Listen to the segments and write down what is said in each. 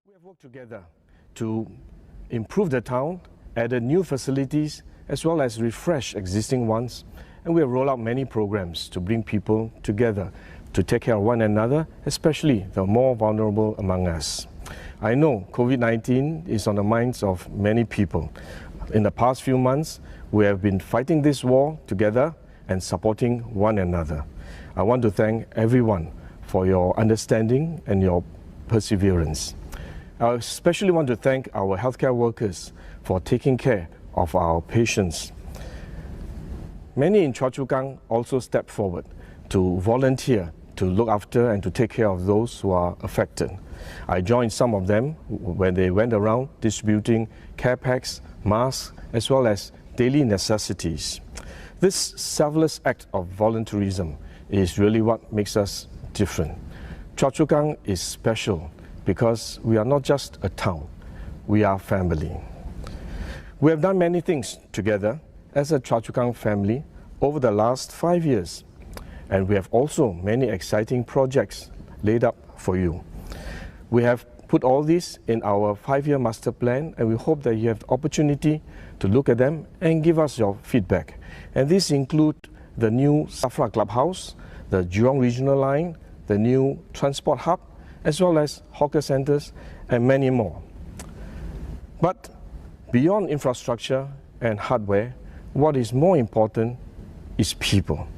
We have worked together to improve the town, added new facilities, as well as refresh existing ones, and we have rolled out many programs to bring people together to take care of one another, especially the more vulnerable among us. I know COVID-19 is on the minds of many people. In the past few months, we have been fighting this war together and supporting one another. I want to thank everyone for your understanding and your perseverance. I especially want to thank our healthcare workers for taking care of our patients. Many in Chua Chu Kang also stepped forward to volunteer to look after and to take care of those who are affected. I joined some of them when they went around distributing care packs, masks, as well as daily necessities. This selfless act of volunteerism is really what makes us different. Chua Chu Kang is special because we are not just a town, we are family. We have done many things together as a Chua Chu Kang family over the last 5 years, and we have also many exciting projects laid up for you. We have put all this in our 5-year master plan, and we hope that you have the opportunity to look at them and give us your feedback. And these include the new Safra Clubhouse, the Jurong Regional Line, the new transport hub, as well as hawker centres and many more. But beyond infrastructure and hardware, what is more important is people.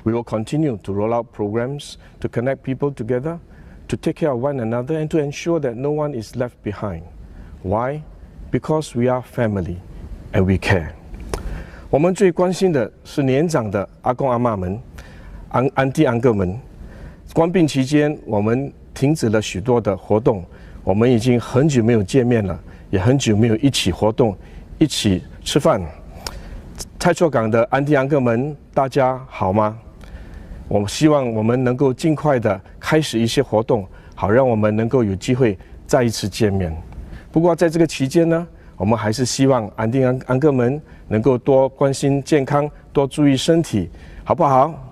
We will continue to roll out programs to connect people together, to take care of one another, and to ensure that no one is left behind. Why? Because we are family and we care. 我们最关心的是年长的阿公阿嬷们、安弟安哥们。关闭期间，我们停止了许多的活动，我们已经很久没有见面了，也很久没有一起活动、一起吃饭。蔡厝港的安弟安哥们，大家好吗？我希望我们能够尽快的开始一些活动，好让我们能够有机会再一次见面。不过在这个期间呢，我们还是希望安弟安哥们能够多关心健康，多注意身体，好不好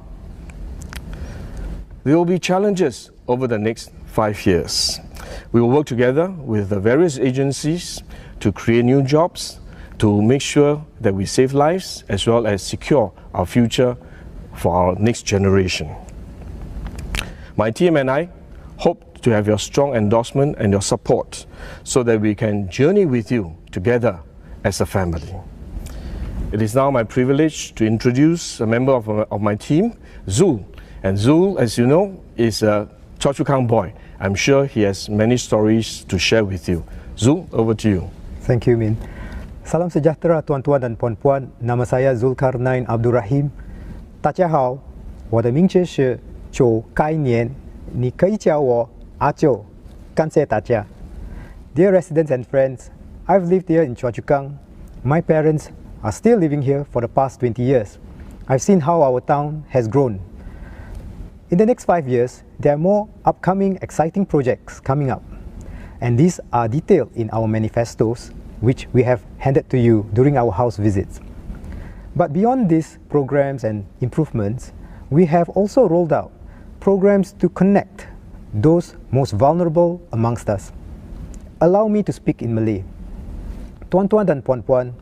？There will be challenges over the next 5 years. We will work together with the various agencies to create new jobs, to make sure that we save lives as well as secure our future for our next generation. My team and I hope to have your strong endorsement and your support so that we can journey with you together as a family. It is now my privilege to introduce a member of my team, Zul. And Zul, as you know, is a Chua Chu Kang boy. I'm sure he has many stories to share with you. Zul, over to you. Thank you, Min. Salam sejahtera tuan-tuan dan puan-puan. Nama saya Zulkarnain Abdul Rahim. 大家好，我的名字是周开年，你可以叫我阿周。感谢大家。Dear residents and friends, I've lived here in Chua Chu Kang. My parents are still living here for the past 20 years. I've seen how our town has grown. In the next 5 years, there are more upcoming exciting projects coming up, and these are detailed in our manifestos, which we have handed to you during our house visits. But beyond these programs and improvements, we have also rolled out programs to connect those most vulnerable amongst us. Allow me to speak in Malay. Tuan-tuan dan puan-puan,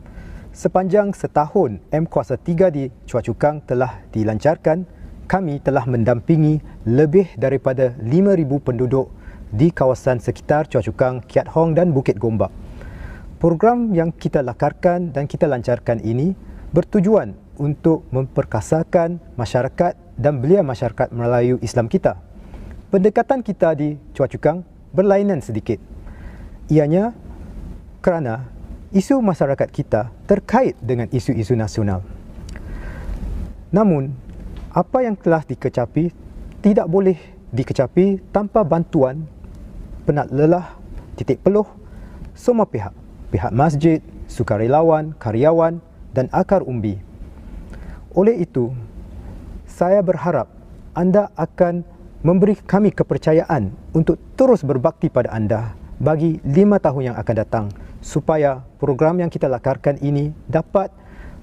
sepanjang setahun M Kuasa 3 di Chua Chu Kang telah dilancarkan, kami telah mendampingi lebih daripada 5,000 penduduk di kawasan sekitar Chua Chu Kang, Kiat Hong dan Bukit Gombak. Program yang kita lakarkan dan kita lancarkan ini bertujuan untuk memperkasakan masyarakat dan belia masyarakat Melayu Islam kita. Pendekatan kita di Chua Chu Kang berlainan sedikit. Ianya kerana isu masyarakat kita terkait dengan isu-isu nasional. Namun, apa yang telah dikecapi tidak boleh dikecapi tanpa bantuan penat lelah, titik peluh semua pihak. Pihak masjid, sukarelawan, karyawan dan akar umbi. Oleh itu, saya berharap anda akan memberi kami kepercayaan untuk terus berbakti pada anda bagi 5 tahun yang akan datang supaya program yang kita lakarkan ini dapat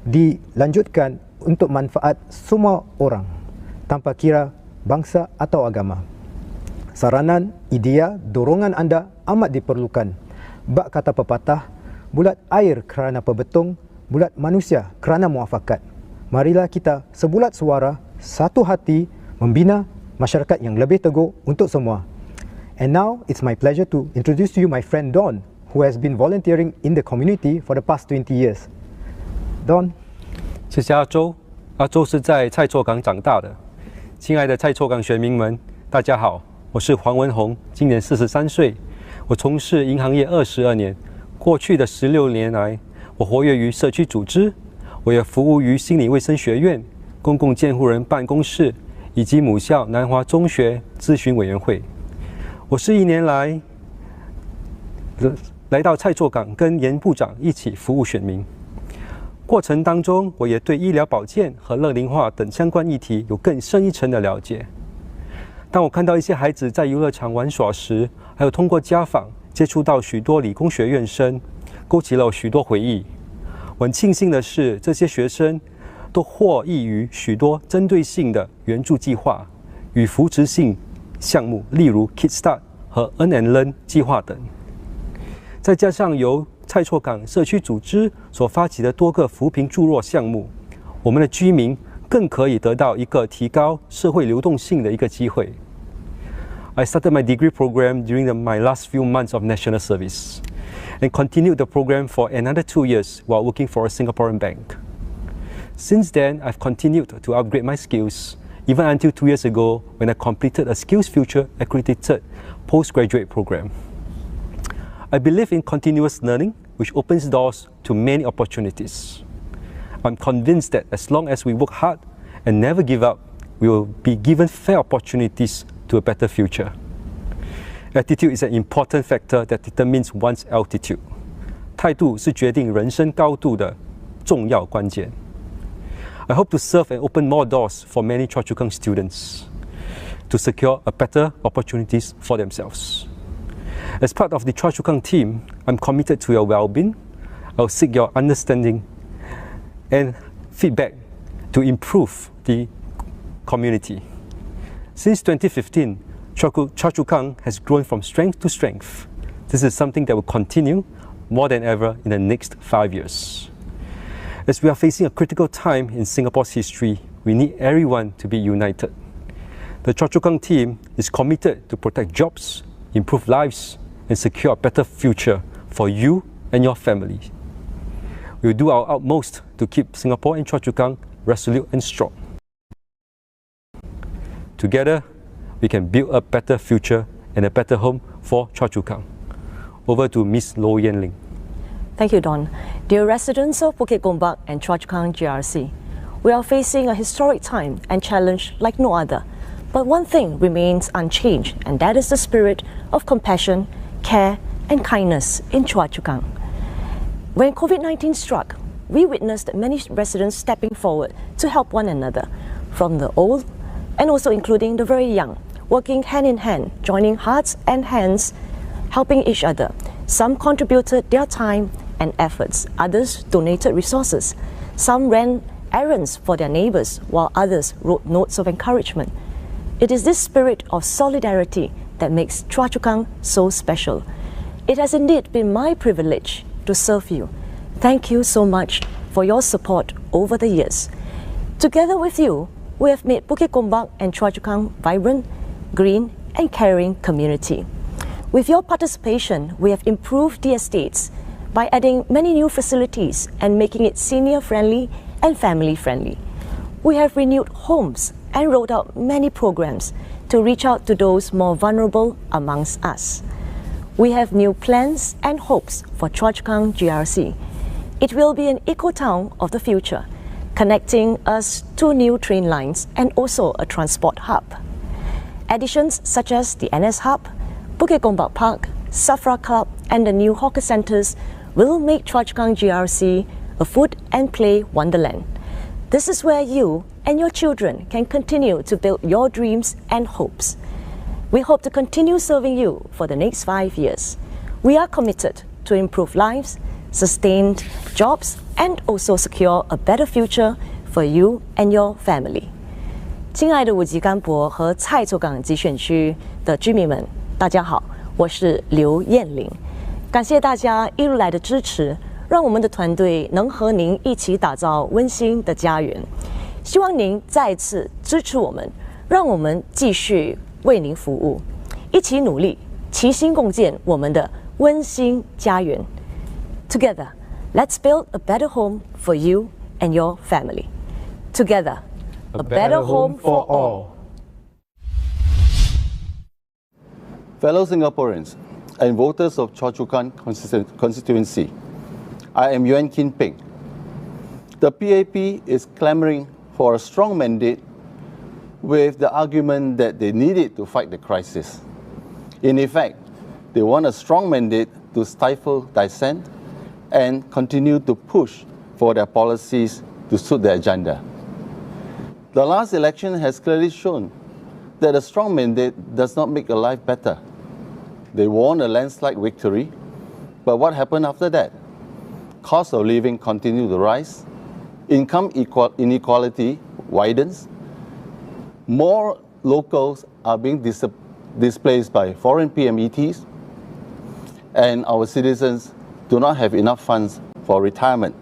dilanjutkan untuk manfaat semua orang tanpa kira bangsa atau agama. Saranan, idea, dorongan anda amat diperlukan. Bak kata pepatah, bulat air kerana pebetung, bulat manusia kerana muafakat. Marilah kita sebulat suara, satu hati, membina masyarakat yang lebih teguh untuk semua. And now, it's my pleasure to introduce to you my friend Don, who has been volunteering in the community for the past 20 years. Don. 谢谢阿周。阿周是在蔡厝港长大的。亲爱的蔡厝港选民们，大家好，我是黄文宏，今年43岁。我从事银行业22年，过去的16年来，我活跃于社区组织，我也服务于心理卫生学院、公共监护人办公室以及母校南华中学咨询委员会。我是1年来到蔡厝港，跟严部长一起服务选民。过程当中，我也对医疗保健和乐龄化等相关议题有更深一层的了解。当我看到一些孩子在游乐场玩耍时，还有通过家访接触到许多理工学院生，勾起了我许多回忆。我很庆幸的是，这些学生都获益于许多针对性的援助计划与扶持性项目，例如 Kickstart 和 Earn and Learn 计划等。再加上由蔡厝港社区组织所发起的多个扶贫助弱项目，我们的居民更可以得到一个提高社会流动性的一个机会。I started my degree program during my last few months of national service and continued the program for another 2 years while working for a Singaporean bank. Since then, I've continued to upgrade my skills, even until 2 years ago when I completed a Skills Future accredited postgraduate program. I believe in continuous learning, which opens doors to many opportunities. I'm convinced that as long as we work hard and never give up, we will be given fair opportunities to a better future. Attitude is an important factor that determines one's altitude. 态度是决定人生高度的重要关键。I hope to serve and open more doors for many Chua Chu Kang students to secure a better opportunities for themselves. As part of the Chua Chu Kang team, I'm committed to your well-being. I'll seek your understanding and feedback to improve the community. Since 2015, Chua Chu Kang has grown from strength to strength. This is something that will continue more than ever in the next 5 years. As we are facing a critical time in Singapore's history, we need everyone to be united. The Chua Chu Kang team is committed to protect jobs, improve lives, and secure a better future for you and your family. We will do our utmost to keep Singapore and Chua Chu Kang resolute and strong. Together, we can build a better future and a better home for Chua Chu Kang. Over to Ms. Low Yen Ling. Thank you, Don. Dear residents of Bukit Gombak and Chua Chu Kang GRC, we are facing a historic time and challenge like no other. But one thing remains unchanged, and that is the spirit of compassion, care, and kindness in Chua Chu Kang. When COVID-19 struck, we witnessed many residents stepping forward to help one another, from the old and also including the very young, working hand in hand, joining hearts and hands, helping each other. Some contributed their time and efforts, others donated resources. Some ran errands for their neighbours, while others wrote notes of encouragement. It is this spirit of solidarity that makes Chua Chu Kang so special. It has indeed been my privilege to serve you. Thank you so much for your support over the years. Together with you, we have made Bukit Gombak and Chua Chu Kang vibrant, green and caring community. With your participation, we have improved the estates by adding many new facilities and making it senior friendly and family friendly. We have renewed homes and rolled out many programs to reach out to those more vulnerable amongst us. We have new plans and hopes for Chua Chu Kang GRC. It will be an eco-town of the future, connecting us to new train lines and also a transport hub. Additions such as the NS Hub, Bukit Gombak Park, Safra Club and the new hawker centres will make Chua Chu Kang GRC a food and play wonderland. This is where you and your children can continue to build your dreams and hopes. We hope to continue serving you for the next 5 years. We are committed to improve lives, sustain jobs, and also secure a better future for you and your family. 亲爱的五级干博和蔡厝港集选区的居民们，大家好，我是刘燕玲。感谢大家一路来的支持，让我们的团队能和您一起打造温馨的家园。希望您再次支持我们，让我们继续为您服务，一起努力，齐心共建我们的温馨家园。Together, let's build a better home for you and your family. Together, a better home for all. Fellow Singaporeans and voters of Chua Chu Kang Constituency, I am Yuan Kin Peng. The PAP is clamoring for a strong mandate with the argument that they need it to fight the crisis. In effect, they want a strong mandate to stifle dissent and continue to push for their policies to suit their agenda. The last election has clearly shown that a strong mandate does not make a life better. They won a landslide victory, but what happened after that? Cost of living continued to rise, income inequality widens, more locals are being displaced by foreign PMETs, and our citizens do not have enough funds for retirement.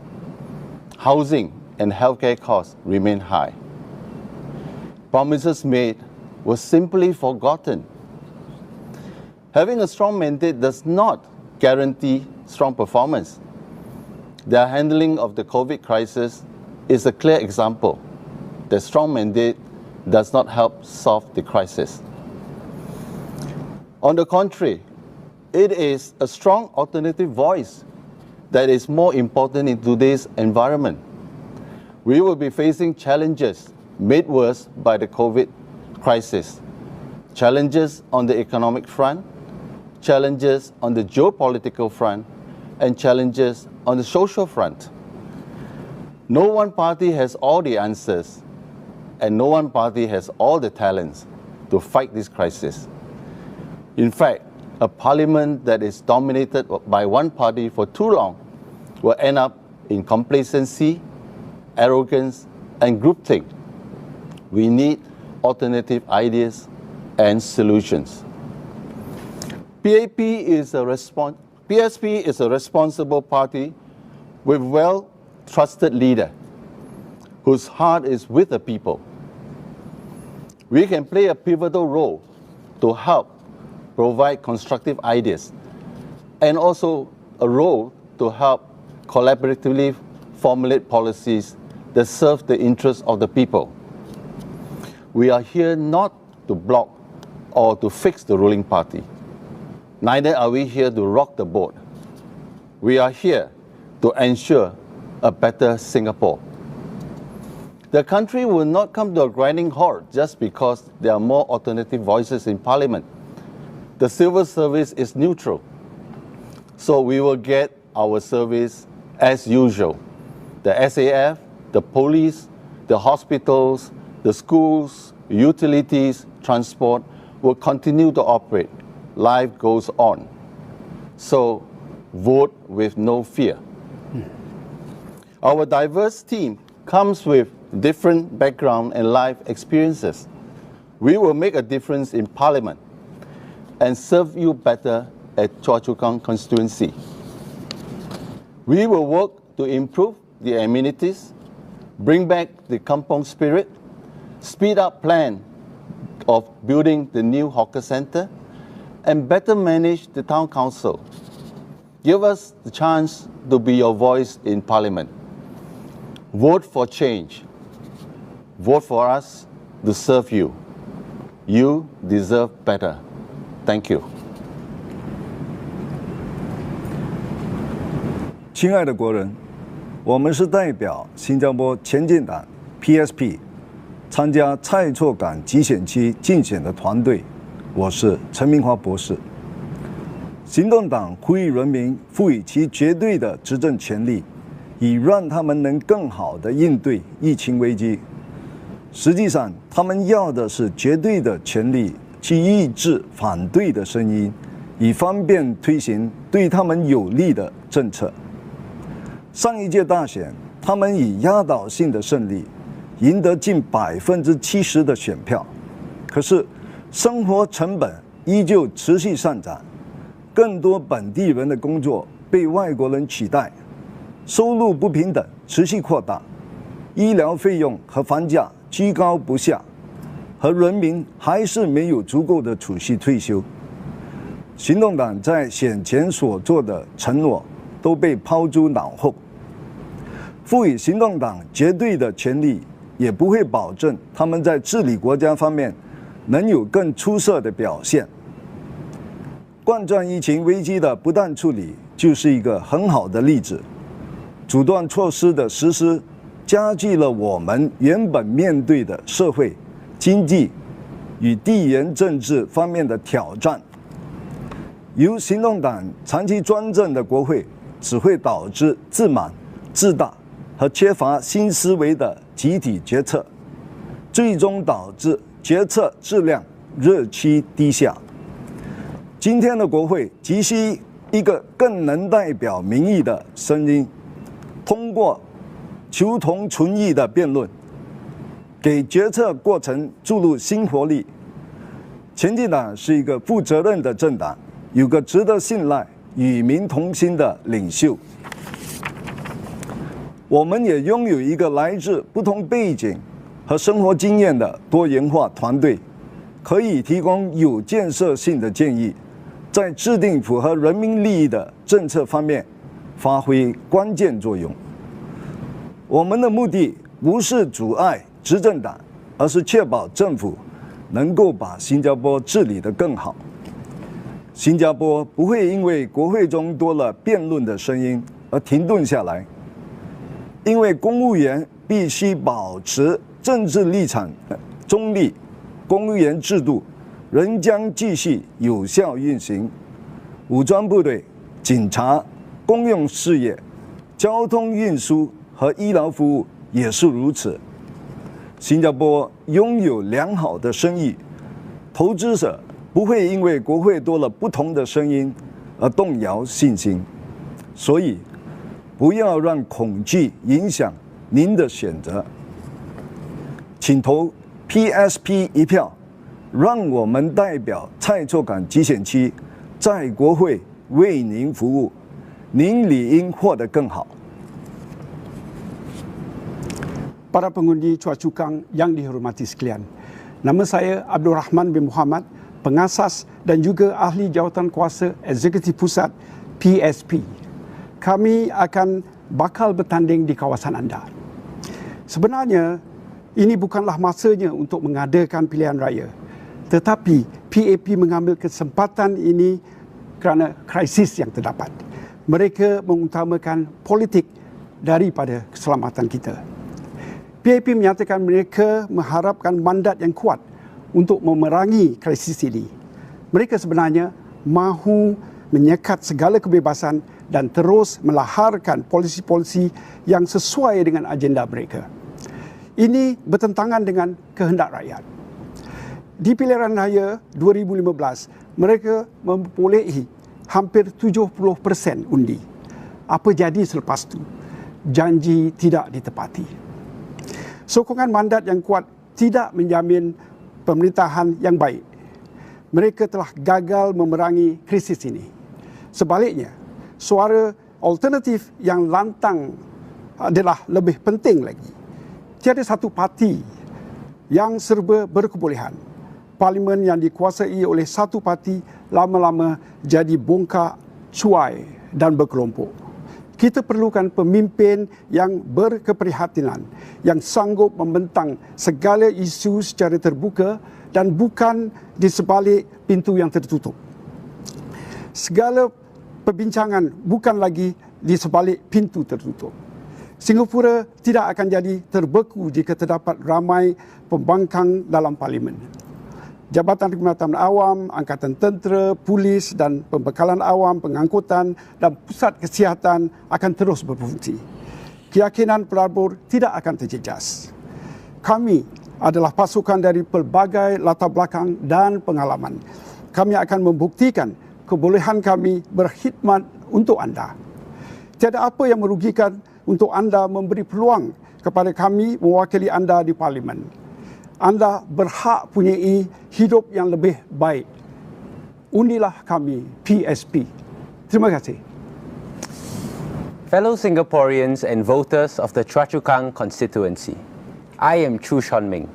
Housing and healthcare costs remain high. Promises made were simply forgotten. Having a strong mandate does not guarantee strong performance. Their handling of the COVID crisis is a clear example that strong mandate does not help solve the crisis. On the contrary, it is a strong alternative voice that is more important in today's environment. We will be facing challenges made worse by the COVID crisis. Challenges on the economic front, challenges on the geopolitical front, and challenges on the social front. No one party has all the answers, and no one party has all the talents to fight this crisis. In fact, a parliament that is dominated by one party for too long will end up in complacency, arrogance, and groupthink. We need alternative ideas and solutions. PSP is a responsible party with well-trusted leader whose heart is with the people. We can play a pivotal role to help provide constructive ideas and also a role to help collaboratively formulate policies that serve the interests of the people. We are here not to block or to fix the ruling party. Neither are we here to rock the boat. We are here to ensure a better Singapore. The country will not come to a grinding halt just because there are more alternative voices in Parliament. The civil service is neutral, so we will get our service as usual. The SAF, the police, the hospitals, the schools, utilities, transport will continue to operate. Life goes on. So vote with no fear. Our diverse team comes with different background and life experiences. We will make a difference in Parliament and serve you better at Chua Chu Kang Constituency. We will work to improve the amenities, bring back the kampong spirit, speed up plan of building the new hawker centre, and better manage the town council. Give us the chance to be your voice in Parliament. Vote for change. Vote for us to serve you. You deserve better. Thank you. 亲爱的国人，我们是代表新加坡前进党 PSP 参加蔡厝港集选区竞选的团队，我是陈明华博士。行动党呼吁人民赋予其绝对的执政权利，以让他们能更好地应对疫情危机。实际上，他们要的是绝对的权利去抑制反对的声音，以方便推行对他们有利的政策。上一届大选，他们以压倒性的胜利赢得近70%的选票，可是生活成本依旧持续上涨，更多本地人的工作被外国人取代，收入不平等持续扩大，医疗费用和房价居高不下，和人民还是没有足够的储蓄退休。行动党在选前所做的承诺都被抛诸脑后。赋予行动党绝对的权利，也不会保证他们在治理国家方面能有更出色的表现。冠状疫情危机的不当处理就是一个很好的例子。阻断措施的实施，加剧了我们原本面对的社会、经济与地缘政治方面的挑战。由行动党长期专政的国会，只会导致自满、自大和缺乏新思维的集体决策，最终导致决策质量日趋低下。今天的国会急需一个更能代表民意的声音，通过求同存异的辩论，给决策过程注入新活力。前进党是一个负责任的政党，有个值得信赖、与民同心的领袖。我们也拥有一个来自不同背景和生活经验的多元化团队，可以提供有建设性的建议，在制定符合人民利益的政策方面发挥关键作用。我们的目的不是阻碍执政党，而是确保政府能够把新加坡治理得更好。新加坡不会因为国会中多了辩论的声音而停顿下来，因为公务员必须保持政治立场中立，公务员制度仍将继续有效运行。武装部队、警察、公用事业、交通运输和医疗服务也是如此。新加坡拥有良好的声誉，投资者不会因为国会多了不同的声音而动摇信心。所以，不要让恐惧影响您的选择。请投 PSP 一票，让我们代表蔡厝港集选区在国会为您服务，您理应获得更好。Para pengundi Chua Chu Kang yang dihormati sekalian, nama saya Abdul Rahman bin Muhammad, pengasas dan juga ahli jawatan kuasa Eksekutif Pusat PSP. Kami akan bakal bertanding di kawasan anda. Sebenarnya, ini bukanlah masanya untuk mengadakan pilihan raya. Tetapi PAP mengambil kesempatan ini kerana krisis yang terdapat. Mereka mengutamakan politik daripada keselamatan kita. PAP menyatakan mereka mengharapkan mandat yang kuat untuk memerangi krisis ini. Mereka sebenarnya mahu menyekat segala kebebasan dan terus melaharkan polisi-polisi yang sesuai dengan agenda mereka. Ini bertentangan dengan kehendak rakyat. Di pilihan raya 2015, mereka memperolehi hampir 70% undi. Apa jadi selepas itu? Janji tidak ditepati. Sokongan mandat yang kuat tidak menjamin pemerintahan yang baik. Mereka telah gagal memerangi krisis ini. Sebaliknya, suara alternatif yang lantang adalah lebih penting lagi. Tiada satu parti yang serba berkebolehan. Parlimen yang dikuasai oleh satu parti lama-lama jadi bongkak, cuai dan berkelompok. Kita perlukan pemimpin yang berkeprihatinan, yang sanggup membentang segala isu secara terbuka dan bukan di sebalik pintu yang tertutup. Segala perbincangan bukan lagi di sebalik pintu tertutup. Singapura tidak akan jadi terbeku jika terdapat ramai pembangkang dalam parlimen. Jabatan Perkhidmatan Awam, Angkatan Tentera, Polis dan Pembekalan Awam, Pengangkutan dan Pusat Kesihatan akan terus berfungsi. Keyakinan pelabur tidak akan terjejas. Kami adalah pasukan dari pelbagai latar belakang dan pengalaman. Kami akan membuktikan kebolehan kami berkhidmat untuk anda. Tiada apa yang merugikan untuk anda memberi peluang kepada kami mewakili anda di Parlimen. Anda berhak punyai hidup yang lebih baik. Undilah kami, PSP. Terima kasih. Fellow Singaporeans and voters of the Chua Chu Kang Constituency, I am Chu Shon Ming.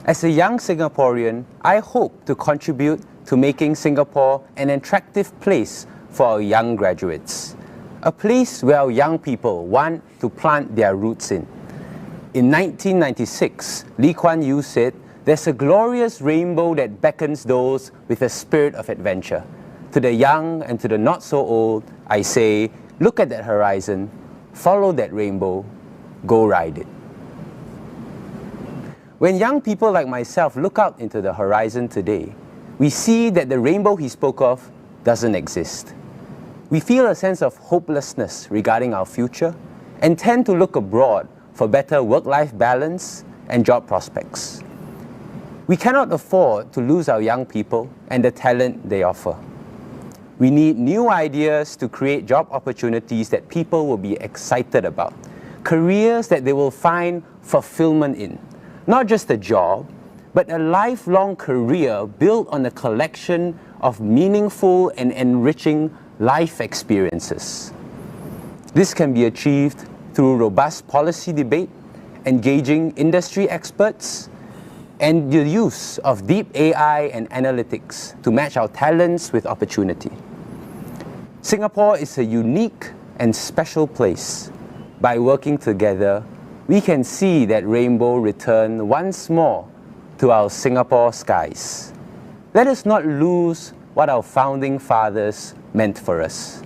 As a young Singaporean, I hope to contribute to making Singapore an attractive place for our young graduates. A place where our young people want to plant their roots in. In 1996, Lee Kuan Yew said, "There's a glorious rainbow that beckons those with a spirit of adventure." To the young and to the not so old, I say, look at that horizon, follow that rainbow, go ride it. When young people like myself look out into the horizon today, we see that the rainbow he spoke of doesn't exist. We feel a sense of hopelessness regarding our future and tend to look abroad for better work-life balance and job prospects. We cannot afford to lose our young people and the talent they offer. We need new ideas to create job opportunities that people will be excited about, careers that they will find fulfillment in. Not just a job, but a lifelong career built on a collection of meaningful and enriching life experiences. This can be achieved through robust policy debate, engaging industry experts, and the use of deep AI and analytics to match our talents with opportunity. Singapore is a unique and special place. By working together, we can see that rainbow return once more to our Singapore skies. Let us not lose what our founding fathers meant for us.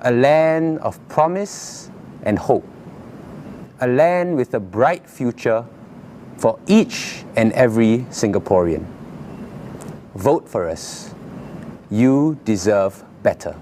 A land of promise and hope. A land with a bright future for each and every Singaporean. Vote for us. You deserve better.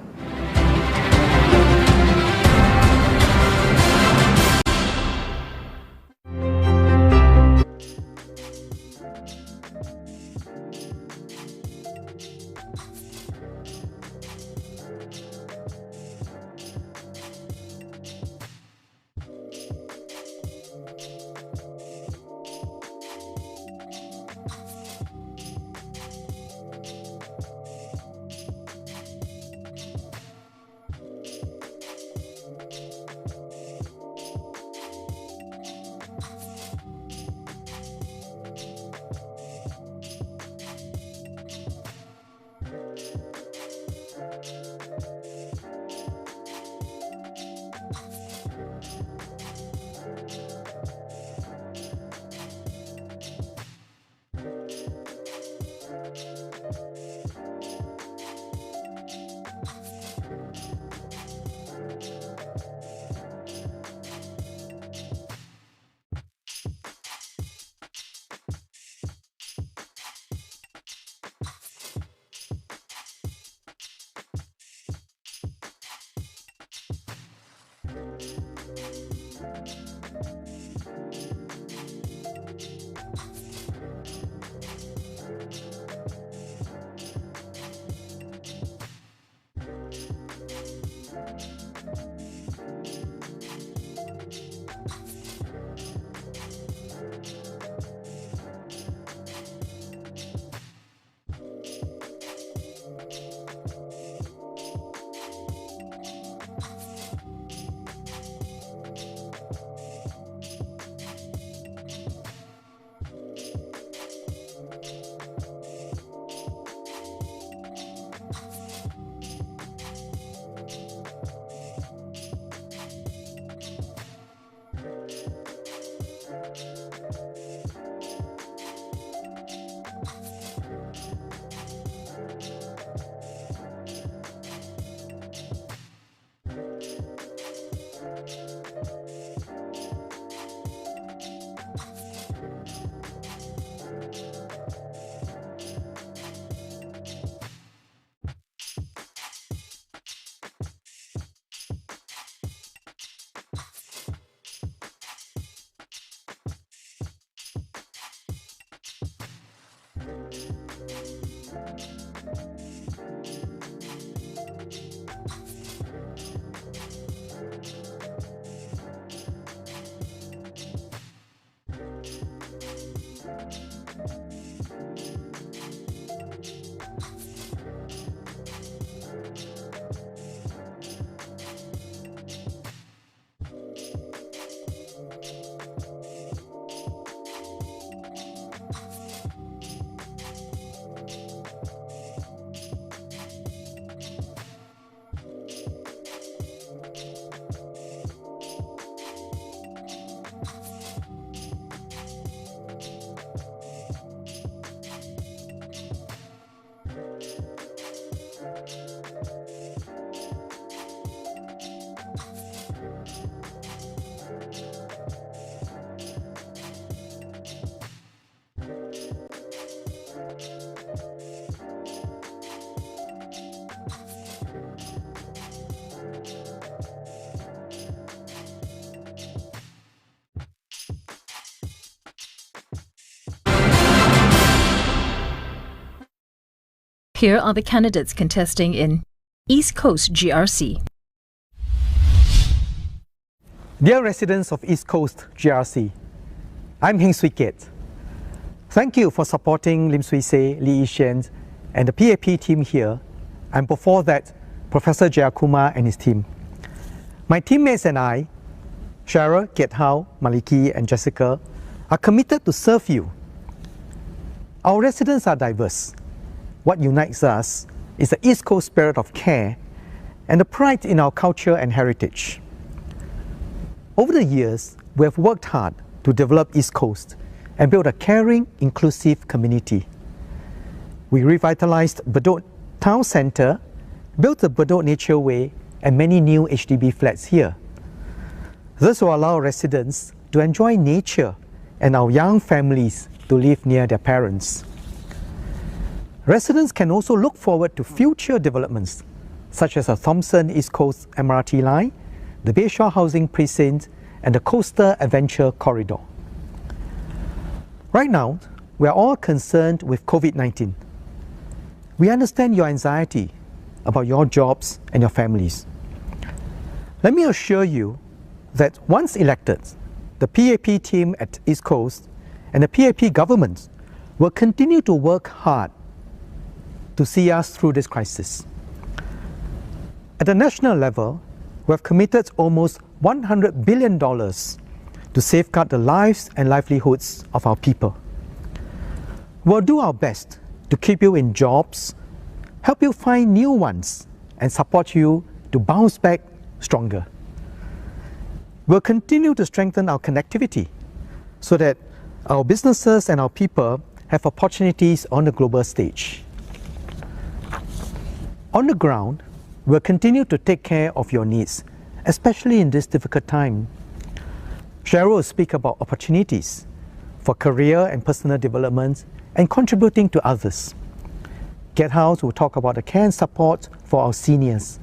Here are the candidates contesting in East Coast GRC. Dear residents of East Coast GRC, I'm Heng Swee Kiat. Thank you for supporting Lim Swee Se, Lee Yi-Shen, and the PAP team here, and before that, Professor Jayakumar and his team. My teammates and I, Cheryl, Kiat Hao, Maliki, and Jessica, are committed to serve you. Our residents are diverse. What unites us is the East Coast spirit of care and the pride in our culture and heritage. Over the years, we have worked hard to develop East Coast and build a caring, inclusive community. We revitalized Bedok Town Centre, built the Bedok Nature Way, and many new HDB flats here. This will allow residents to enjoy nature and our young families to live near their parents. Residents can also look forward to future developments such as the Thomson East Coast MRT line, the Bayshore Housing Precinct, and the Coastal Adventure Corridor. Right now, we are all concerned with COVID-19. We understand your anxiety about your jobs and your families. Let me assure you that once elected, the PAP team at East Coast and the PAP government will continue to work hard to see us through this crisis. At the national level, we have committed almost $100 billion to safeguard the lives and livelihoods of our people. We'll do our best to keep you in jobs, help you find new ones, and support you to bounce back stronger. We'll continue to strengthen our connectivity so that our businesses and our people have opportunities on the global stage. On the ground, we'll continue to take care of your needs, especially in this difficult time. Cheryl will speak about opportunities for career and personal development and contributing to others. Kiat Hao will talk about the care and support for our seniors.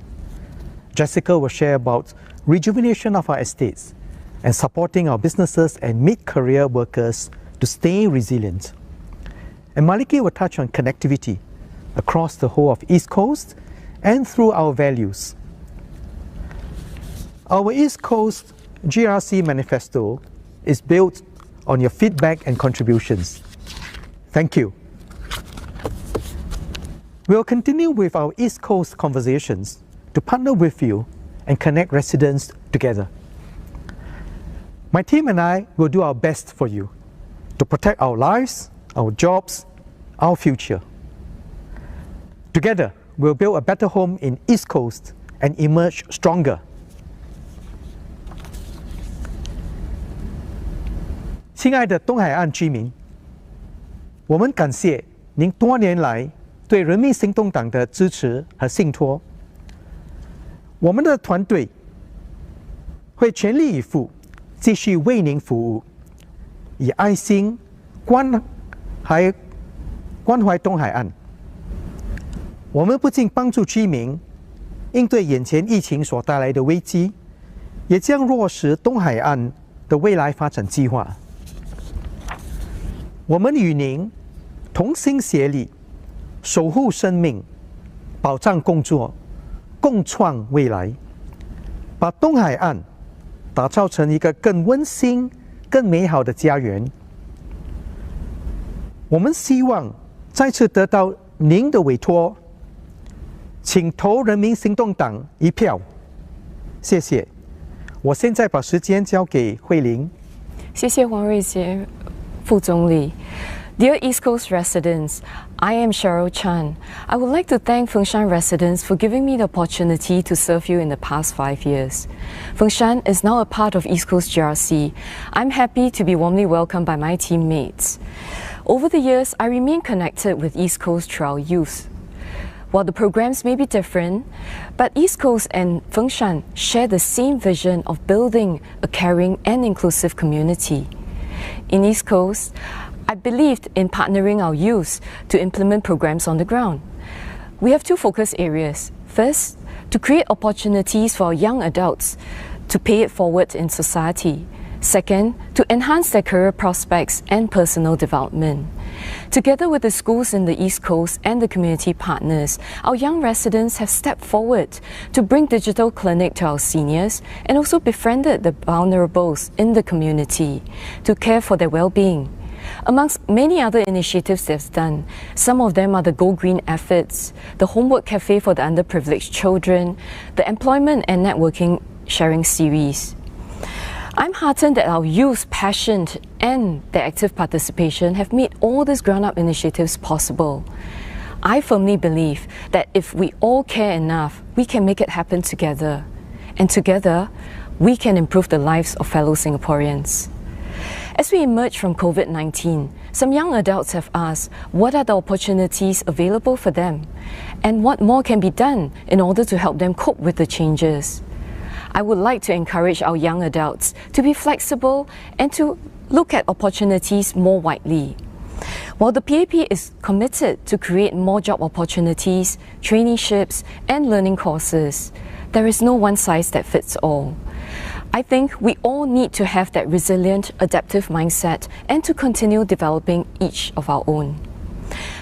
Jessica will share about rejuvenation of our estates and supporting our businesses and mid-career workers to stay resilient. And Maliki will touch on connectivity across the whole of East Coast and through our values. Our East Coast GRC manifesto is built on your feedback and contributions. Thank you. We'll continue with our East Coast conversations to partner with you and connect residents together. My team and I will do our best for you to protect our lives, our jobs, our future. Together, we'll build a better home in East Coast and emerge stronger. 亲爱的东海岸居民，我们感谢您多年来对人民行动党的支持和信托。我们的团队会全力以赴，继续为您服务，以爱心关怀东海岸。我们不仅帮助居民应对眼前疫情所带来的危机，也将落实东海岸的未来发展计划。我们与您同心协力，守护生命，保障工作，共创未来，把东海岸打造成一个更温馨、更美好的家园。我们希望再次得到您的委托，请投人民行动党一票。谢谢。我现在把时间交给慧玲。谢谢黄瑞杰副总理。Dear East Coast residents, I am Cheryl Chan. I would like to thank Fengshan residents for giving me the opportunity to serve you in the past 5 years. Fengshan is now a part of East Coast GRC. I'm happy to be warmly welcomed by my teammates. Over the years, I remain connected with East Coast through our youth. While the programs may be different, but East Coast and Fengshan share the same vision of building a caring and inclusive community. In East Coast, I believed in partnering our youth to implement programs on the ground. We have two focus areas. First, to create opportunities for our young adults to pay it forward in society. Second, to enhance their career prospects and personal development. Together with the schools in the East Coast and the community partners, our young residents have stepped forward to bring digital clinic to our seniors and also befriended the vulnerables in the community to care for their well-being. Amongst many other initiatives they've done, some of them are the Go Green efforts, the Homework Cafe for the underprivileged children, the Employment and Networking Sharing Series. I'm heartened that our youth's passion and their active participation have made all these ground-up initiatives possible. I firmly believe that if we all care enough, we can make it happen together. And together, we can improve the lives of fellow Singaporeans. As we emerge from COVID-19, some young adults have asked what are the opportunities available for them and what more can be done in order to help them cope with the changes. I would like to encourage our young adults to be flexible and to look at opportunities more widely. While the PAP is committed to create more job opportunities, traineeships, and learning courses, there is no one size that fits all. I think we all need to have that resilient, adaptive mindset and to continue developing each of our own.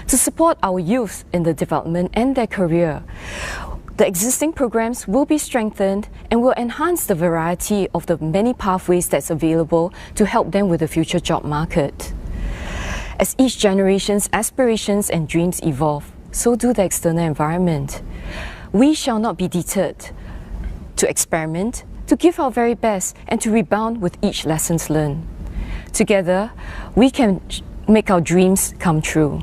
To support our youth in the development and their career, the existing programs will be strengthened and will enhance the variety of the many pathways that's available to help them with the future job market. As each generation's aspirations and dreams evolve, so do the external environment. We shall not be deterred to experiment, to give our very best, and to rebound with each lessons learned. Together, we can make our dreams come true.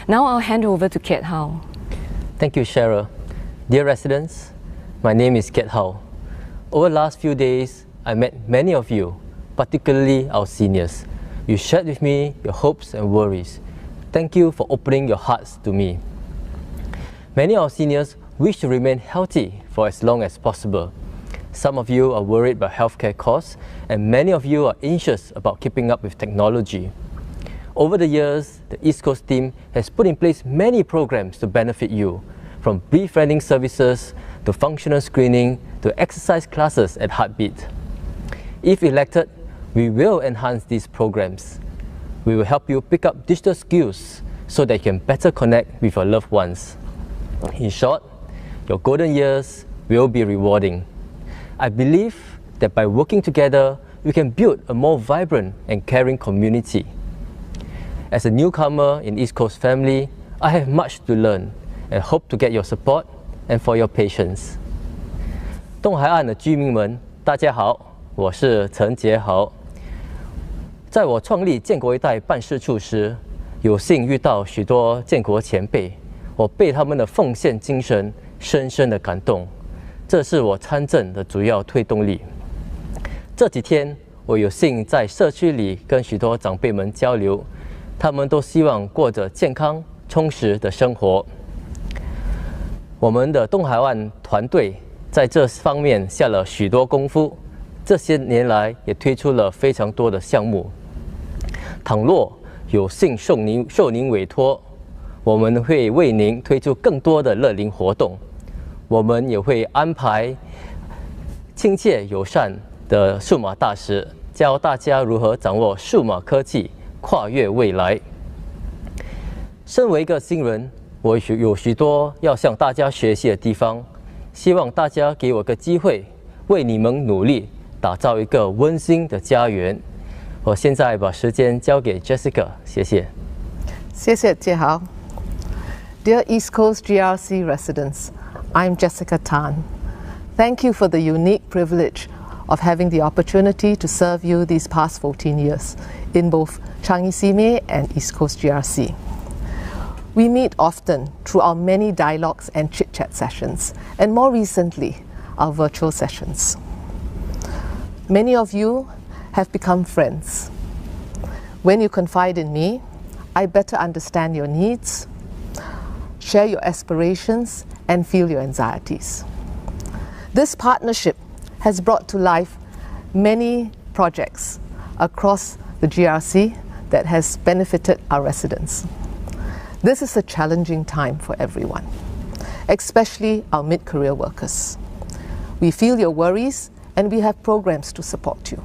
Now I'll hand over to Kiet Hao. Thank you, Cheryl. Dear residents, my name is Kiet Hao. Over the last few days, I met many of you, particularly our seniors. You shared with me your hopes and worries. Thank you for opening your hearts to me. Many of our seniors wish to remain healthy for as long as possible. Some of you are worried about healthcare costs, and many of you are anxious about keeping up with technology. Over the years, the East Coast team has put in place many programs to benefit you, from befriending services to functional screening to exercise classes at Heartbeat. If elected, we will enhance these programs. We will help you pick up digital skills so that you can better connect with your loved ones. In short, your golden years will be rewarding. I believe that by working together, we can build a more vibrant and caring community. As a newcomer in East Coast family, I have much to learn and hope to get your support and for your patience. 东海岸的居民们，大家好，我是陈杰豪。在我创立建国一代办事处时，有幸遇到许多建国前辈，我被他们的奉献精神深深的感动，这是我参政的主要推动力。这几天，我有幸在社区里跟许多长辈们交流。他们都希望过着健康、充实的生活。我们的东海岸团队在这方面下了许多功夫，这些年来也推出了非常多的项目。倘若有幸受您委托，我们会为您推出更多的乐龄活动。我们也会安排亲切友善的数码大使，教大家如何掌握数码科技。跨越未来。身为一个新人，我有许多要向大家学习的地方，希望大家给我个机会，为你们努力，打造一个温馨的家园。我现在把时间交给 Jessica， 谢谢。谢谢介豪。Dear East Coast GRC residents, I'm Jessica Tan. Thank you for the unique privilege of having the opportunity to serve you these past 14 years in both Changi Simei and East Coast GRC. We meet often through our many dialogues and chit-chat sessions, and more recently, our virtual sessions. Many of you have become friends. When you confide in me, I better understand your needs, share your aspirations, and feel your anxieties. This partnership has brought to life many projects across the GRC that has benefited our residents. This is a challenging time for everyone, especially our mid-career workers. We feel your worries and we have programs to support you.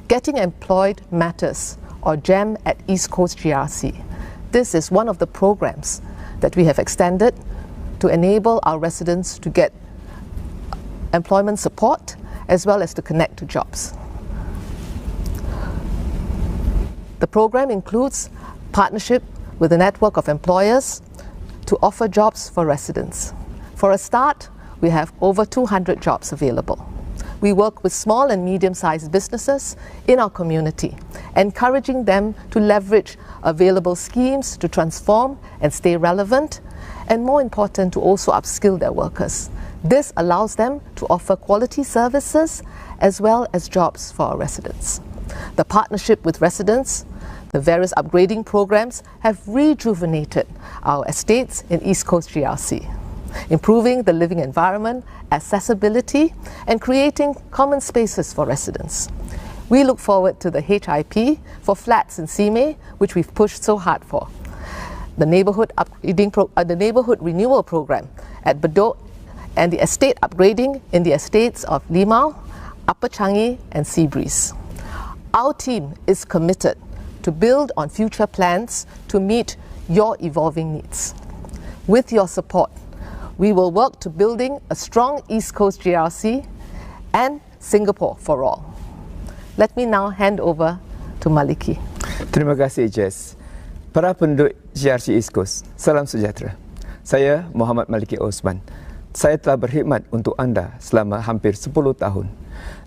Getting Employed Matters, or GEM, at East Coast GRC. This is one of the programs that we have extended to enable our residents to get employment support as well as to connect to jobs. The program includes partnership with a network of employers to offer jobs for residents. For a start, we have over 200 jobs available. We work with small and medium-sized businesses in our community, encouraging them to leverage available schemes to transform and stay relevant, and more important, to also upskill their workers. This allows them to offer quality services as well as jobs for our residents. The partnership with residents, the various upgrading programs have rejuvenated our estates in East Coast GRC, improving the living environment, accessibility, and creating common spaces for residents. We look forward to the HIP for flats in Simei, which we've pushed so hard for. The neighborhood renewal program at Bedok, and the estate upgrading in the estates of Limau, Upper Changi, and Seabreeze. Our team is committed to build on future plans to meet your evolving needs. With your support, we will work to building a strong East Coast GRC and Singapore for all. Let me now hand over to Maliki. Terima kasih, Jess. Para penduduk GRC East Coast, salam sejahtera. Saya Muhammad Maliki Osman. Saya telah berkhidmat untuk anda selama hampir 10 tahun.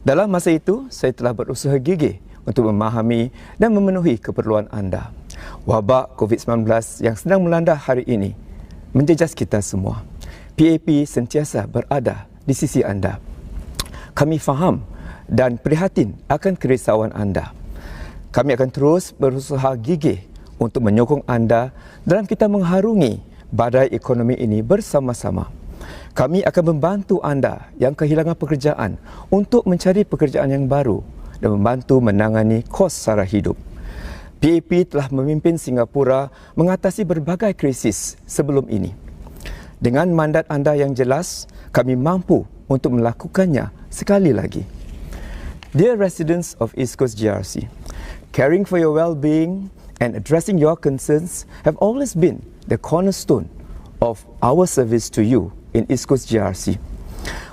Dalam masa itu, saya telah berusaha gigih untuk memahami dan memenuhi keperluan anda. Wabak COVID-19 yang sedang melanda hari ini menjejas kita semua. PAP sentiasa berada di sisi anda. Kami faham dan prihatin akan kerisauan anda. Kami akan terus berusaha gigih untuk menyokong anda dalam kita mengharungi badai ekonomi ini bersama-sama. Kami akan membantu anda yang kehilangan pekerjaan untuk mencari pekerjaan yang baru dan membantu menangani kos sara hidup. PAP telah memimpin Singapura mengatasi berbagai krisis sebelum ini. Dengan mandat anda yang jelas, kami mampu untuk melakukannya sekali lagi. Dear residents of East Coast GRC, caring for your well-being and addressing your concerns have always been the cornerstone of our service to you in East Coast GRC.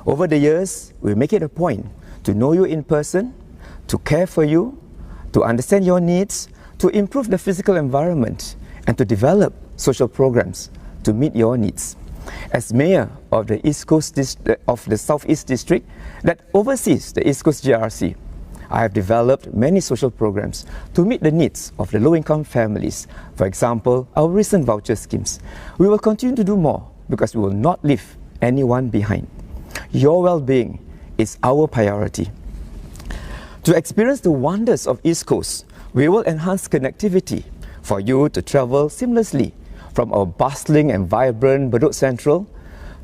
Over the years, we make it a point to know you in person, to care for you, to understand your needs, to improve the physical environment, and to develop social programs to meet your needs. As Mayor of the Southeast District that oversees the East Coast GRC, I have developed many social programs to meet the needs of the low-income families. For example, our recent voucher schemes. We will continue to do more because we will not leave anyone behind. Your well-being is our priority. To experience the wonders of East Coast, we will enhance connectivity for you to travel seamlessly from our bustling and vibrant Bedok Central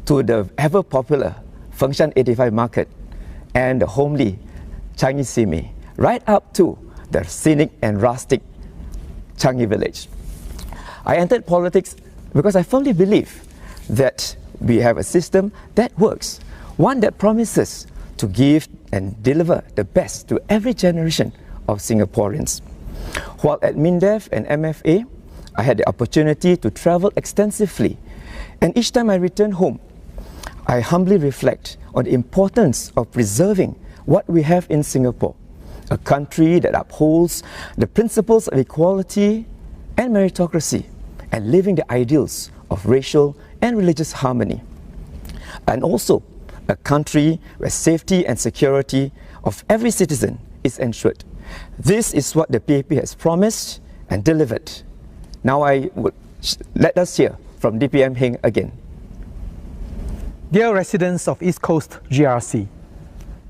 to the ever-popular Fengshan 85 Market and the homely Changi Simei, right up to the scenic and rustic Changi Village. I entered politics because I firmly believe that we have a system that works, one that promises to give and deliver the best to every generation of Singaporeans. While at MINDEF and MFA, I had the opportunity to travel extensively, and each time I return home, I humbly reflect on the importance of preserving what we have in Singapore, a country that upholds the principles of equality and meritocracy, and living the ideals of racial and religious harmony. And also a country where safety and security of every citizen is ensured. This is what the PAP has promised and delivered. Now let us hear from DPM Heng again. Dear residents of East Coast GRC,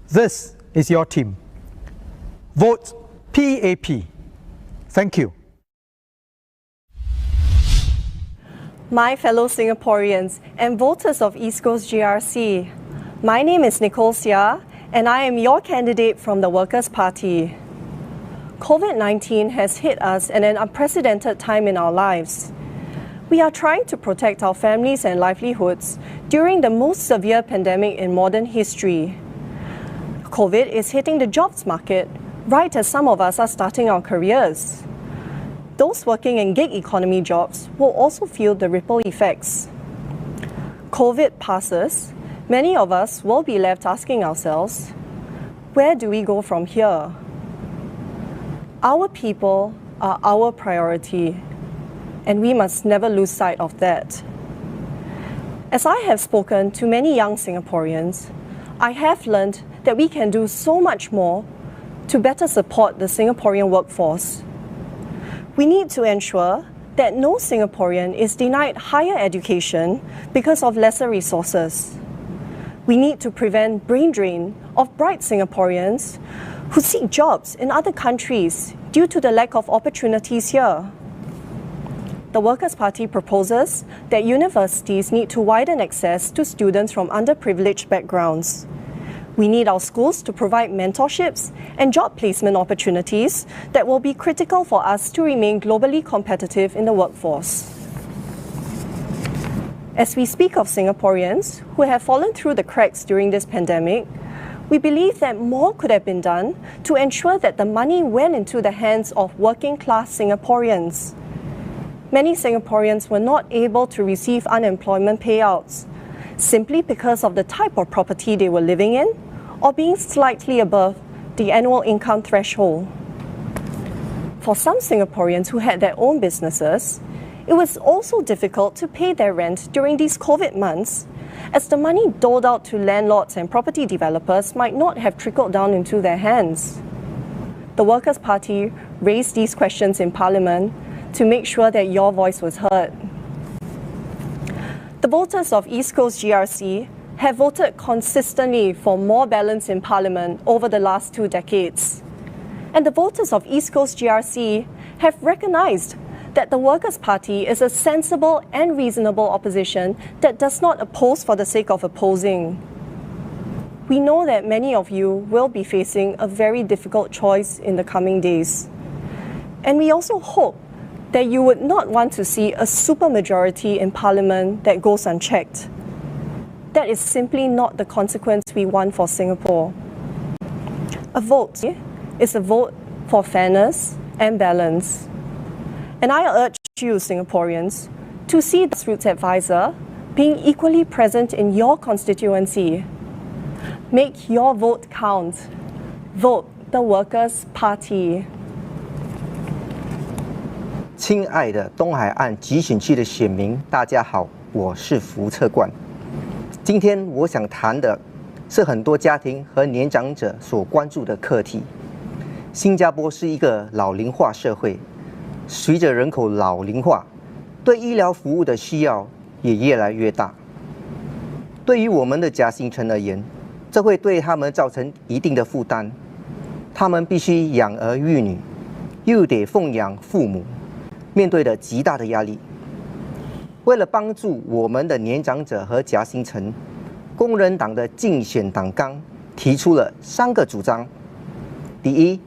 this is your team. Vote PAP. Thank you. My fellow Singaporeans and voters of East Coast GRC, my name is Nicole Sia and I am your candidate from the Workers' Party. COVID-19 has hit us at an unprecedented time in our lives. We are trying to protect our families and livelihoods during the most severe pandemic in modern history. COVID is hitting the jobs market right as some of us are starting our careers. Those working in gig economy jobs will also feel the ripple effects. COVID passes, many of us will be left asking ourselves, where do we go from here? Our people are our priority, and we must never lose sight of that. As I have spoken to many young Singaporeans, I have learned that we can do so much more to better support the Singaporean workforce. We need to ensure that no Singaporean is denied higher education because of lesser resources. We need to prevent brain drain of bright Singaporeans who seek jobs in other countries due to the lack of opportunities here. The Workers' Party proposes that universities need to widen access to students from underprivileged backgrounds. We need our schools to provide mentorships and job placement opportunities that will be critical for us to remain globally competitive in the workforce. As we speak of Singaporeans who have fallen through the cracks during this pandemic, we believe that more could have been done to ensure that the money went into the hands of working-class Singaporeans. Many Singaporeans were not able to receive unemployment payouts simply because of the type of property they were living in or being slightly above the annual income threshold. For some Singaporeans who had their own businesses, it was also difficult to pay their rent during these COVID months, as the money doled out to landlords and property developers might not have trickled down into their hands. The Workers' Party raised these questions in Parliament to make sure that your voice was heard. The voters of East Coast GRC have voted consistently for more balance in Parliament over the last 2 decades. And the voters of East Coast GRC have recognised that the Workers' Party is a sensible and reasonable opposition that does not oppose for the sake of opposing. We know that many of you will be facing a very difficult choice in the coming days. And we also hope that you would not want to see a supermajority in Parliament that goes unchecked. That is simply not the consequence we want for Singapore. A vote is a vote for fairness and balance. And I urge you, Singaporeans, to see the Grassroots Advisor being equally present in your constituency. Make your vote count. Vote the Workers' Party. 亲爱的东海岸集选区的选民，大家好，我是福策冠。今天我想谈的是很多家庭和年长者所关注的课题。新加坡是一个老龄化社会，随着人口老龄化，对医疗服务的需要也越来越大。对于我们的夹心层而言，这会对他们造成一定的负担。他们必须养儿育女，又得奉养父母。 面对的极大的压力。为了帮助我们的年长者和夹心层，工人党的竞选党纲提出了3个主张。第一，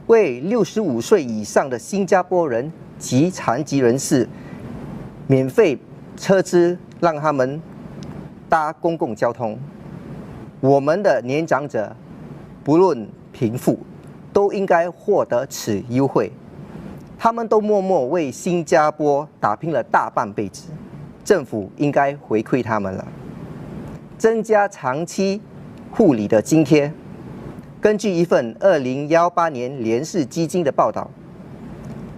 为65岁以上的新加坡人及残疾人士免费车资，让他们搭公共交通。我们的年长者不论贫富，都应该获得此优惠。他们都默默为新加坡打拼了大半辈子，政府应该回馈他们了。增加长期护理的津贴。根据一份2018年联市基金的报道，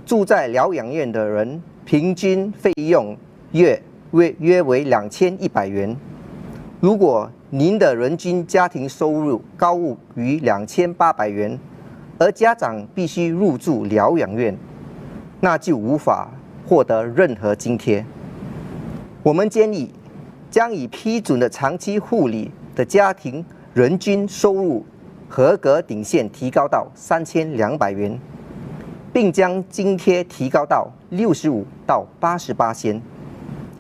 住在疗养院的人平均费用约为2100元。如果您的人均家庭收入高于2800元，而家长必须入住疗养院，那就无法获得任何津贴。我们建议将已批准的长期护理的家庭人均收入合格顶线提高到3200元，并将津贴提高到65%到88%，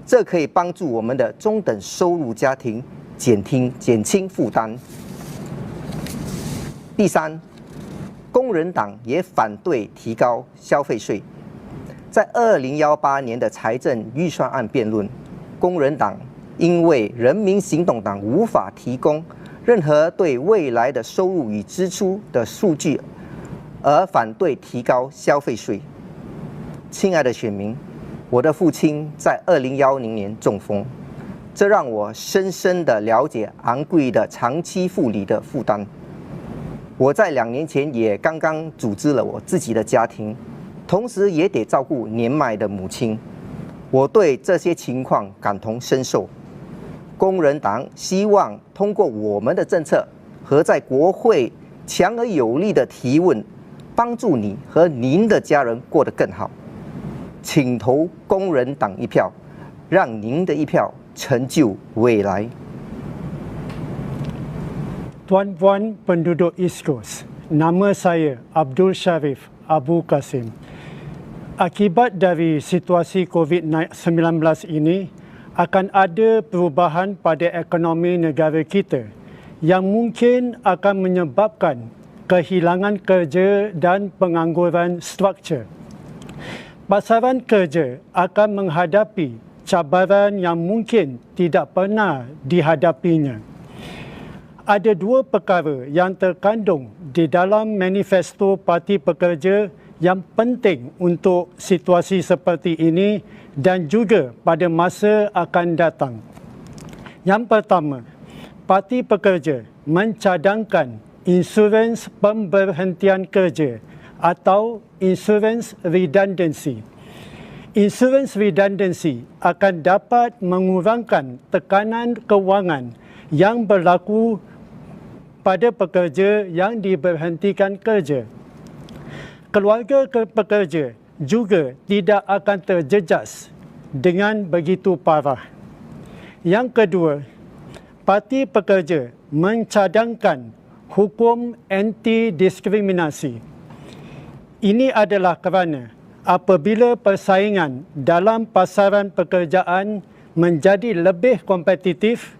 这可以帮助我们的中等收入家庭减轻负担。第三，工人党也反对提高消费税。在2018年的财政预算案辩论，工人党因为人民行动党无法提供任何对未来的收入与支出的数据，而反对提高消费税。亲爱的选民，我的父亲在2010年中风，这让我深深地了解昂贵的长期护理的负担。我在2年前也刚刚组织了我自己的家庭，同时也得照顾年迈的母亲。我对这些情况感同身受。工人党希望通过我们的政策和在国会强而有力的提问，帮助你和您的家人过得更好。请投工人党一票，让您的一票成就未来。Tuan-puan penduduk East Coast, nama saya Abdul Sharif Abu Qasim. Akibat dari situasi COVID-19 ini, akan ada perubahan pada ekonomi negara kita yang mungkin akan menyebabkan kehilangan kerja dan pengangguran struktur. Pasaran kerja akan menghadapi cabaran yang mungkin tidak pernah dihadapinya. Ada dua perkara yang terkandung di dalam manifesto Parti Pekerja yang penting untuk situasi seperti ini dan juga pada masa akan datang. Yang pertama, Parti Pekerja mencadangkan insurans pemberhentian kerja atau insurans redundancy. Insurans redundancy akan dapat mengurangkan tekanan kewangan yang berlaku pada pekerja yang diberhentikan kerja. Keluarga pekerja juga tidak akan terjejas dengan begitu parah. Yang kedua, Parti Pekerja mencadangkan hukum anti-diskriminasi. Ini adalah kerana apabila persaingan dalam pasaran pekerjaan menjadi lebih kompetitif,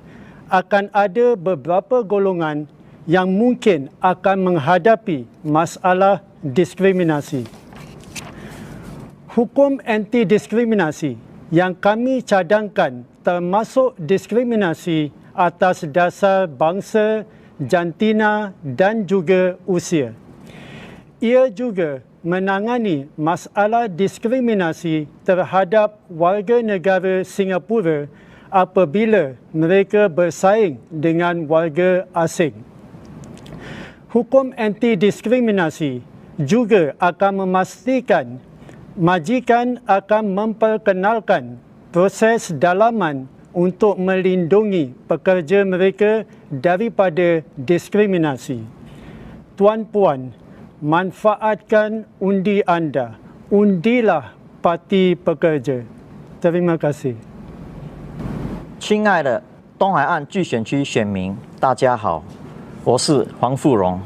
akan ada beberapa golongan yang mungkin akan menghadapi masalah diskriminasi. Hukum anti-diskriminasi yang kami cadangkan termasuk diskriminasi atas dasar bangsa, jantina dan juga usia. Ia juga menangani masalah diskriminasi terhadap warga negara Singapura apabila mereka bersaing dengan warga asing. Hukum anti-diskriminasi juga akan memastikan majikan akan memperkenalkan proses dalaman untuk melindungi pekerja mereka daripada diskriminasi. Tuan-puan, manfaatkan undi anda. Undilah Parti Pekerja. Terima kasih. 亲爱的东海岸巨选区选民，大家好，我是黄富荣。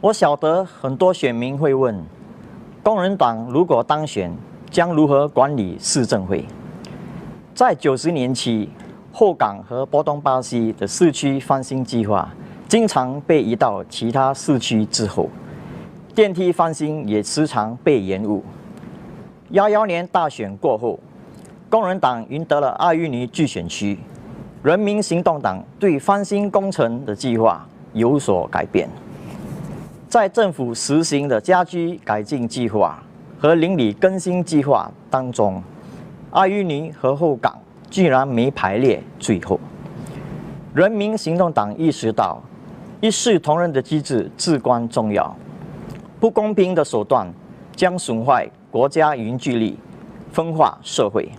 我晓得很多选民会问，工人党如果当选，将如何管理市政会？在90年起，后港和波东巴西的市区翻新计划经常被移到其他市区之后，电梯翻新也时常被延误。11年大选过后，工人党赢得了阿育尼巨选区，人民行动党对翻新工程的计划有所改变。在政府实行的家居改进计划和邻里更新计划当中，阿育尼和后港居然没排列最后。人民行动党意识到，一视同仁的机制至关重要，不公平的手段将损坏国家凝聚力，分化社会。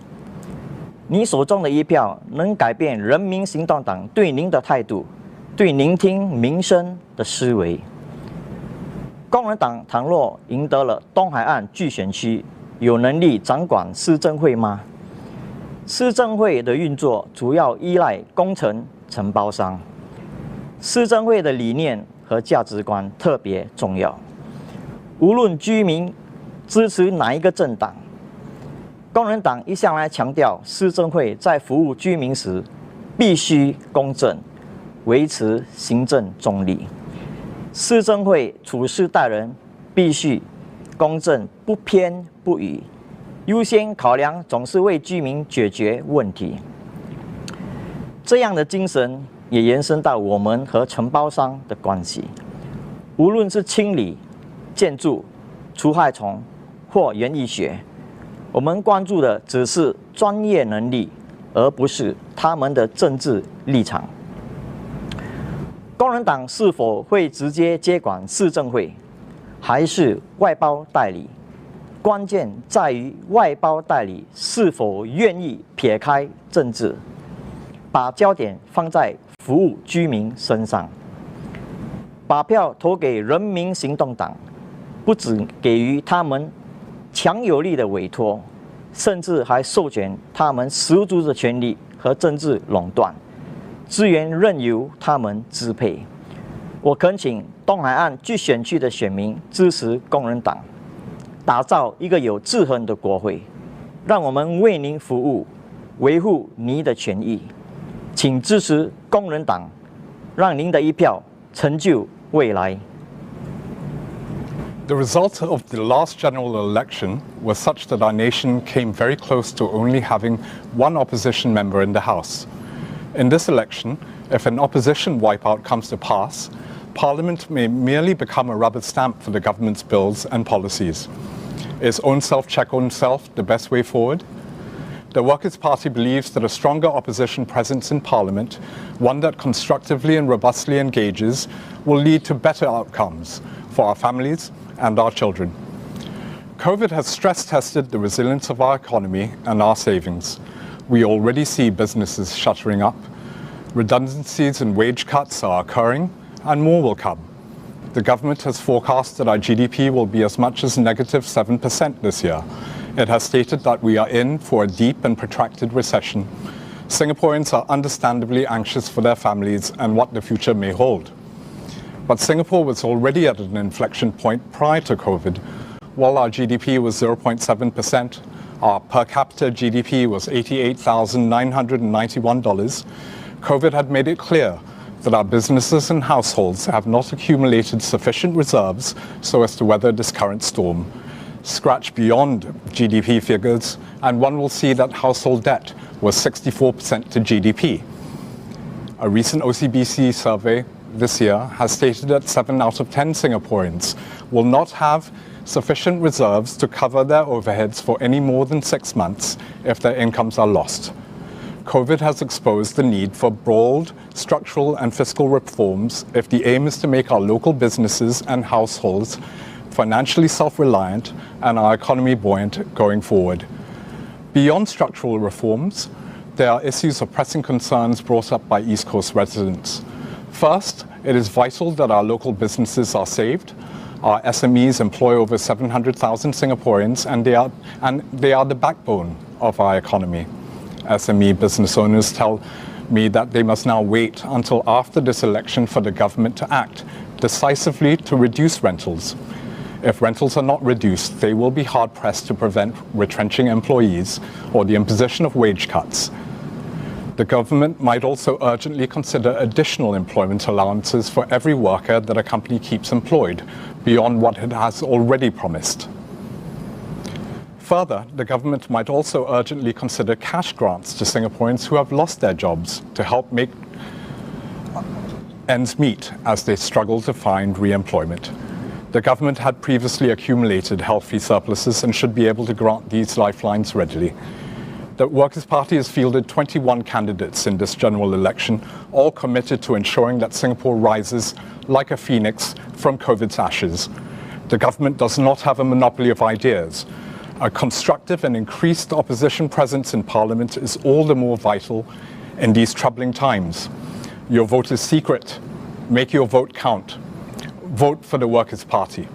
你手中的一票能改变人民行动党对您的态度，对聆听民生的思维。工人党倘若赢得了东海岸巨选区，有能力掌管市政会吗？市政会的运作主要依赖工程承包商，市政会的理念和价值观特别重要。无论居民支持哪一个政党，工人党一向来强调，市政会在服务居民时必须公正，维持行政中立。市政会处事待人必须公正，不偏不倚，优先考量总是为居民解决问题。这样的精神也延伸到我们和承包商的关系，无论是清理、建筑、除害虫或园艺学，我们关注的只是专业能力，而不是他们的政治立场。工人党是否会直接接管市政会，还是外包代理？关键在于外包代理是否愿意撇开政治，把焦点放在服务居民身上。把票投给人民行动党，不只给予他们强有力的委托，甚至还授权他们十足的权利和政治垄断，资源任由他们支配。我恳请东海岸巨选区的选民支持工人党，打造一个有制衡的国会，让我们为您服务，维护您的权益。请支持工人党，让您的一票成就未来。The result of the last general election was such that our nation came very close to only having one opposition member in the House. In this election, if an opposition wipeout comes to pass, Parliament may merely become a rubber stamp for the government's bills and policies. Is own self check own self the best way forward? The Workers' Party believes that a stronger opposition presence in Parliament, one that constructively and robustly engages, will lead to better outcomes for our families and our children. COVID has stress-tested the resilience of our economy and our savings. We already see businesses shuttering up. Redundancies and wage cuts are occurring, and more will come. The government has forecast that our GDP will be as much as -7% this year. It has stated that we are in for a deep and protracted recession. Singaporeans are understandably anxious for their families and what the future may hold. But Singapore was already at an inflection point prior to COVID. While our GDP was 0.7%, our per capita GDP was $88,991. COVID had made it clear that our businesses and households have not accumulated sufficient reserves so as to weather this current storm. Scratch beyond GDP figures, and one will see that household debt was 64% to GDP. A recent OCBC survey this year has stated that 7 out of 10 Singaporeans will not have sufficient reserves to cover their overheads for any more than 6 months if their incomes are lost. COVID has exposed the need for bold structural and fiscal reforms if the aim is to make our local businesses and households financially self-reliant and our economy buoyant going forward. Beyond structural reforms, there are issues of pressing concerns brought up by East Coast residents. First, it is vital that our local businesses are saved. Our SMEs employ over 700,000 Singaporeans, and they are the backbone of our economy. SME business owners tell me that they must now wait until after this election for the government to act decisively to reduce rentals. If rentals are not reduced, they will be hard-pressed to prevent retrenching employees or the imposition of wage cuts. The government might also urgently consider additional employment allowances for every worker that a company keeps employed, beyond what it has already promised. Further, the government might also urgently consider cash grants to Singaporeans who have lost their jobs to help make ends meet as they struggle to find re-employment. The government had previously accumulated health fee surpluses and should be able to grant these lifelines readily. The Workers' Party has fielded 21 candidates in this general election, all committed to ensuring that Singapore rises like a phoenix from COVID's ashes. The government does not have a monopoly of ideas. A constructive and increased opposition presence in Parliament is all the more vital in these troubling times. Your vote is secret. Make your vote count. Vote for the Workers' Party.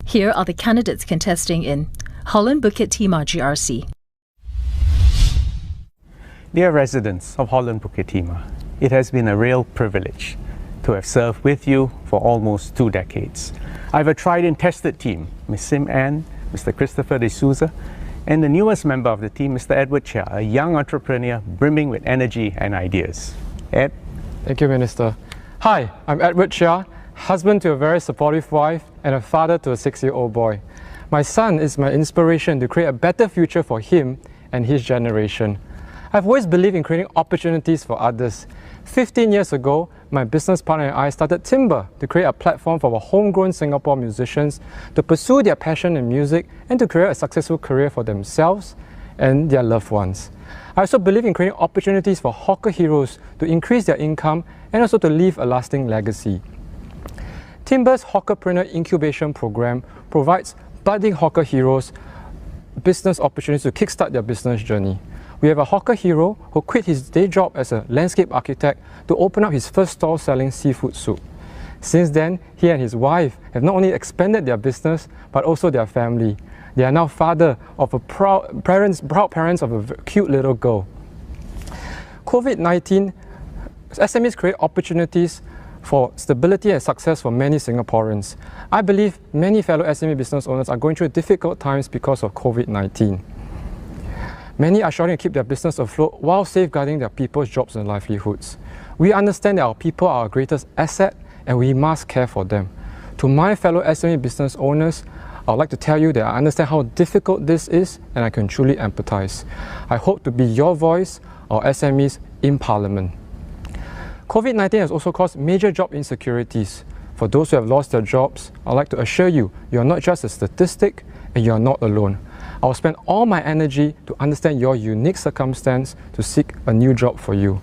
Here are the candidates contesting in Holland-Bukit Timah GRC. Dear residents of Holland-Bukit Timah, it has been a real privilege to have served with you for almost 2 decades. I have a tried and tested team, Ms. Sim Ann, Mr. Christopher De Souza, and the newest member of the team, Mr. Edward Chia, a young entrepreneur brimming with energy and ideas. Ed? Thank you, Minister. Hi, I'm Edward Chia, husband to a very supportive wife and a father to a 6-year-old boy. My son is my inspiration to create a better future for him and his generation. I've always believed in creating opportunities for others. 15 years ago, my business partner and I started Timber to create a platform for our homegrown Singapore musicians to pursue their passion in music and to create a successful career for themselves and their loved ones. I also believe in creating opportunities for hawker heroes to increase their income and also to leave a lasting legacy. Timber's Hawkerpreneur Incubation Program provides budding hawker heroes business opportunities to kickstart their business journey. We have a hawker hero who quit his day job as a landscape architect to open up his first stall selling seafood soup. Since then, he and his wife have not only expanded their business but also their family. They are now father of a proud parents of a cute little girl. COVID-19, SMEs create opportunities for stability and success for many Singaporeans. I believe many fellow SME business owners are going through difficult times because of COVID-19. Many are struggling to keep their business afloat while safeguarding their people's jobs and livelihoods. We understand that our people are our greatest asset and we must care for them. To my fellow SME business owners, I would like to tell you that I understand how difficult this is and I can truly empathize. I hope to be your voice, our SMEs, in Parliament. COVID-19 has also caused major job insecurities. For those who have lost their jobs, I'd like to assure you, you are not just a statistic and you are not alone. I will spend all my energy to understand your unique circumstance to seek a new job for you.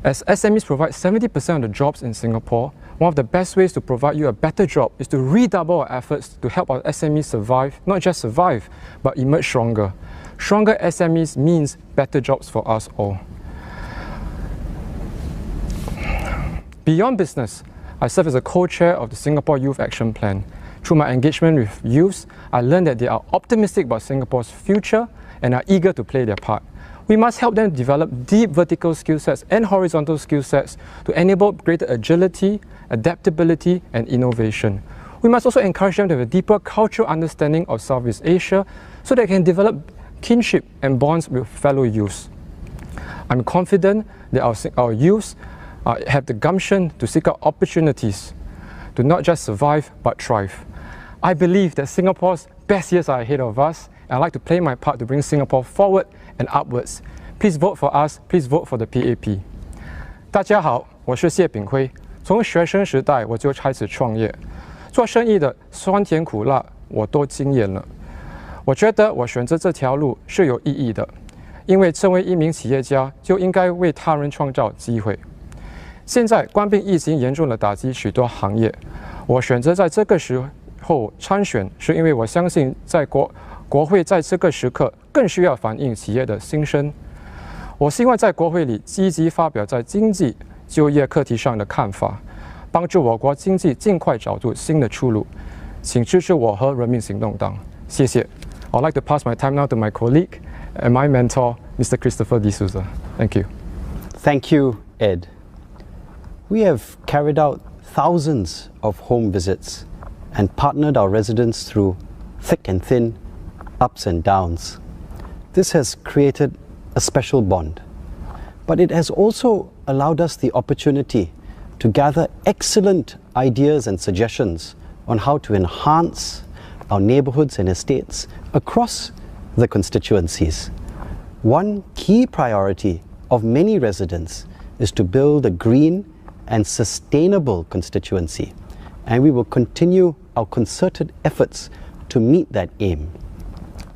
As SMEs provide 70% of the jobs in Singapore, one of the best ways to provide you a better job is to redouble our efforts to help our SMEs survive, not just survive, but emerge stronger. Stronger SMEs means better jobs for us all. Beyond business, I serve as a co-chair of the Singapore Youth Action Plan. Through my engagement with youths, I learned that they are optimistic about Singapore's future and are eager to play their part. We must help them develop deep vertical skill sets and horizontal skill sets to enable greater agility, adaptability, and innovation. We must also encourage them to have a deeper cultural understanding of Southeast Asia so they can develop kinship and bonds with fellow youths. I'm confident that our youths have the gumption to seek out opportunities to not just survive but thrive. I believe that Singapore's best years are ahead of us, and I'd like to play my part to bring Singapore forward and upwards. Please vote for us, please vote for the PAP. 大家好，我是谢炳辉。从学生时代我就开始创业，做生意的酸甜苦辣我都经验了。我觉得我选择这条路是有意义的，因为身为一名企业家就应该为他人创造机会。现在冠病疫情严重地打击许多行业，我选择在这个时候参选，是因为我相信在国会在这个时刻更需要反映企业的心声。我希望在国会里积极发表在经济、就业课题上的看法，帮助我国经济尽快找出新的出路。请支持我和人民行动党，谢谢。I'd like to pass my time now to my colleague and my mentor, Mr. Christopher D'Souza. Thank you. Thank you, Ed. We have carried out thousands of home visits and partnered our residents through thick and thin, ups and downs. This has created a special bond, but it has also allowed us the opportunity to gather excellent ideas and suggestions on how to enhance our neighbourhoods and estates across the constituencies. One key priority of many residents is to build a green and sustainable constituency, and we will continue our concerted efforts to meet that aim.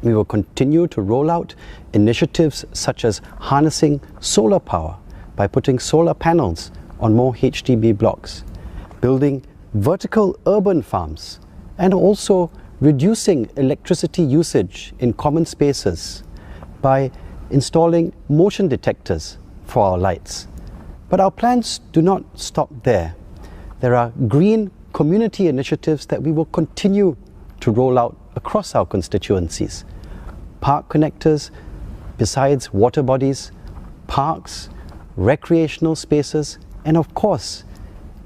We will continue to roll out initiatives such as harnessing solar power by putting solar panels on more HDB blocks, building vertical urban farms, and also reducing electricity usage in common spaces by installing motion detectors for our lights. But our plans do not stop there. There are green community initiatives that we will continue to roll out across our constituencies. Park connectors, besides water bodies, parks, recreational spaces, and of course,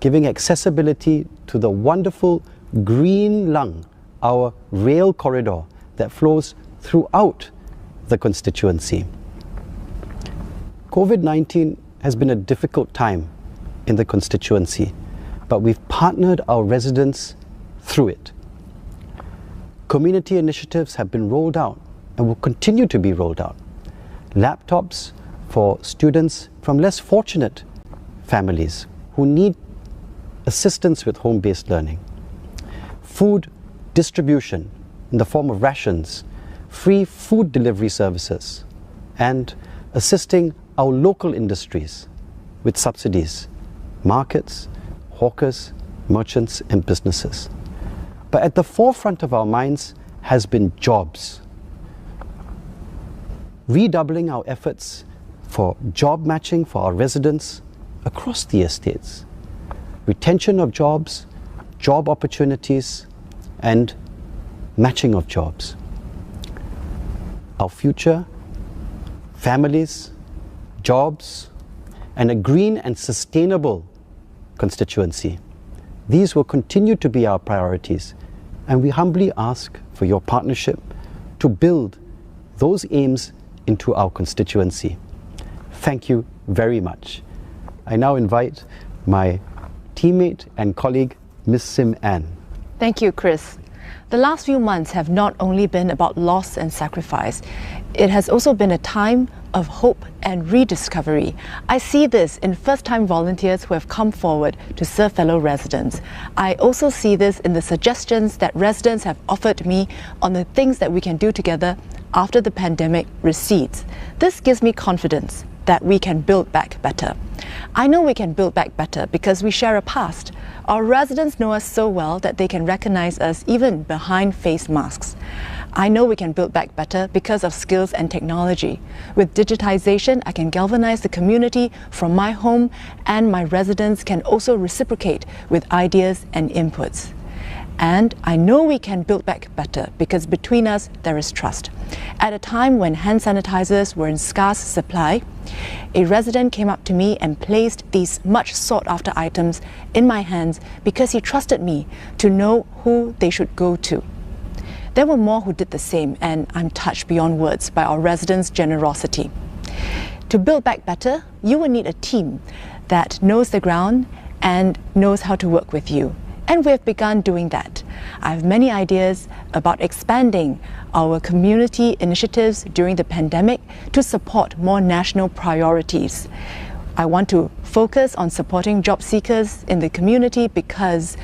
giving accessibility to the wonderful Green Lung, our rail corridor that flows throughout the constituency. COVID-19 has been a difficult time in the constituency, but we've partnered our residents through it. Community initiatives have been rolled out and will continue to be rolled out. laptops for students from less fortunate families who need assistance with home-based learning, food distribution in the form of rations, free food delivery services, and assisting our local industries with subsidies, markets, hawkers, merchants, and businesses. But at the forefront of our minds has been jobs. Redoubling our efforts for job matching for our residents across the estates, retention of jobs, job opportunities, and matching of jobs. Our future, families, jobs, and a green and sustainable constituency. These will continue to be our priorities, and we humbly ask for your partnership to build those aims into our constituency. Thank you very much. I now invite my teammate and colleague, Ms. Sim Ann. Thank you, Chris. The last few months have not only been about loss and sacrifice, it has also been a time of hope and rediscovery. I see this in first-time volunteers who have come forward to serve fellow residents. I also see this in the suggestions that residents have offered me on the things that we can do together after the pandemic recedes. This gives me confidence that we can build back better. I know we can build back better because we share a past. Our residents know us so well that they can recognize us even behind face masks. I know we can build back better because of skills and technology. With digitization, I can galvanize the community from my home, and my residents can also reciprocate with ideas and inputs. And I know we can build back better because between us there is trust. At a time when hand sanitizers were in scarce supply, a resident came up to me and placed these much sought after items in my hands because he trusted me to know who they should go to. There were more who did the same, and I'm touched beyond words by our residents' generosity. To build back better, you will need a team that knows the ground and knows how to work with you. And we have begun doing that. I have many ideas about expanding our community initiatives during the pandemic to support more national priorities. I want to focus on supporting job seekers in the community because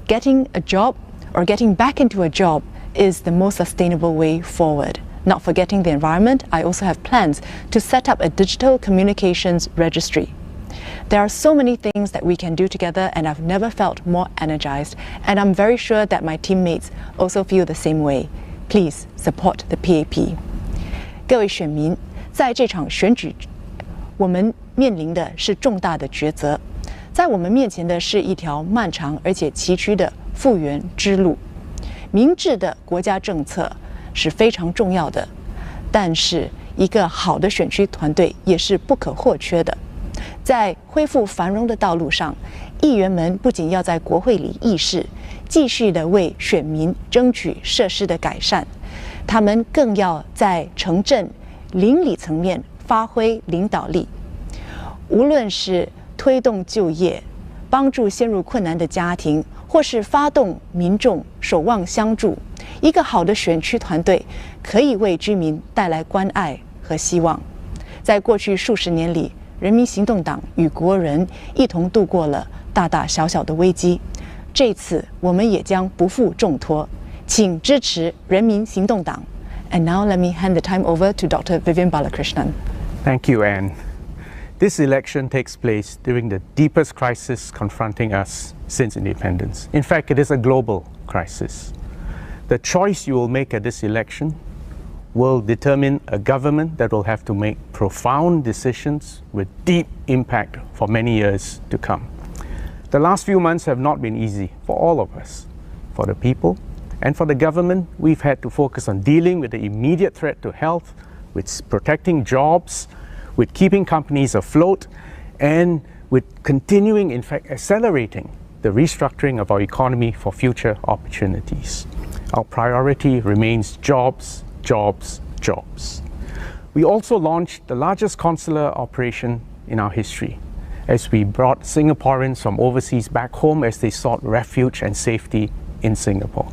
getting a job or getting back into a job is the most sustainable way forward. Not forgetting the environment, I also have plans to set up a digital communications registry. There are so many things that we can do together, and I've never felt more energized, and I'm very sure that my teammates also feel the same way. Please support the PAP. 各位选民，在这场选举，我们面临的是重大的抉择。在我们面前的是一条漫长而且崎岖的复原之路。明智的国家政策是非常重要的，但是一个好的选区团队也是不可或缺的。在恢复繁荣的道路上，议员们不仅要在国会里议事，继续的为选民争取设施的改善，他们更要在城镇、邻里层面发挥领导力。无论是推动就业、帮助陷入困难的家庭，或是发动民众守望相助，一个好的选区团队可以为居民带来关爱和希望。在过去数十年里，人民行动党与国人一同度过了大大小小的危机，这次我们也将不负重托，请支持人民行动党。And now let me hand the time over to Dr. Vivian Balakrishnan. Thank you, Anne. This election takes place during the deepest crisis confronting us since independence. In fact, it is a global crisis. The choice you will make at this election will determine a government that will have to make profound decisions with deep impact for many years to come. The last few months have not been easy for all of us. For the people and for the government, we've had to focus on dealing with the immediate threat to health, with protecting jobs, with keeping companies afloat, and with continuing, in fact, accelerating the restructuring of our economy for future opportunities. Our priority remains jobs, jobs, jobs. We also launched the largest consular operation in our history, as we brought Singaporeans from overseas back home as they sought refuge and safety in Singapore.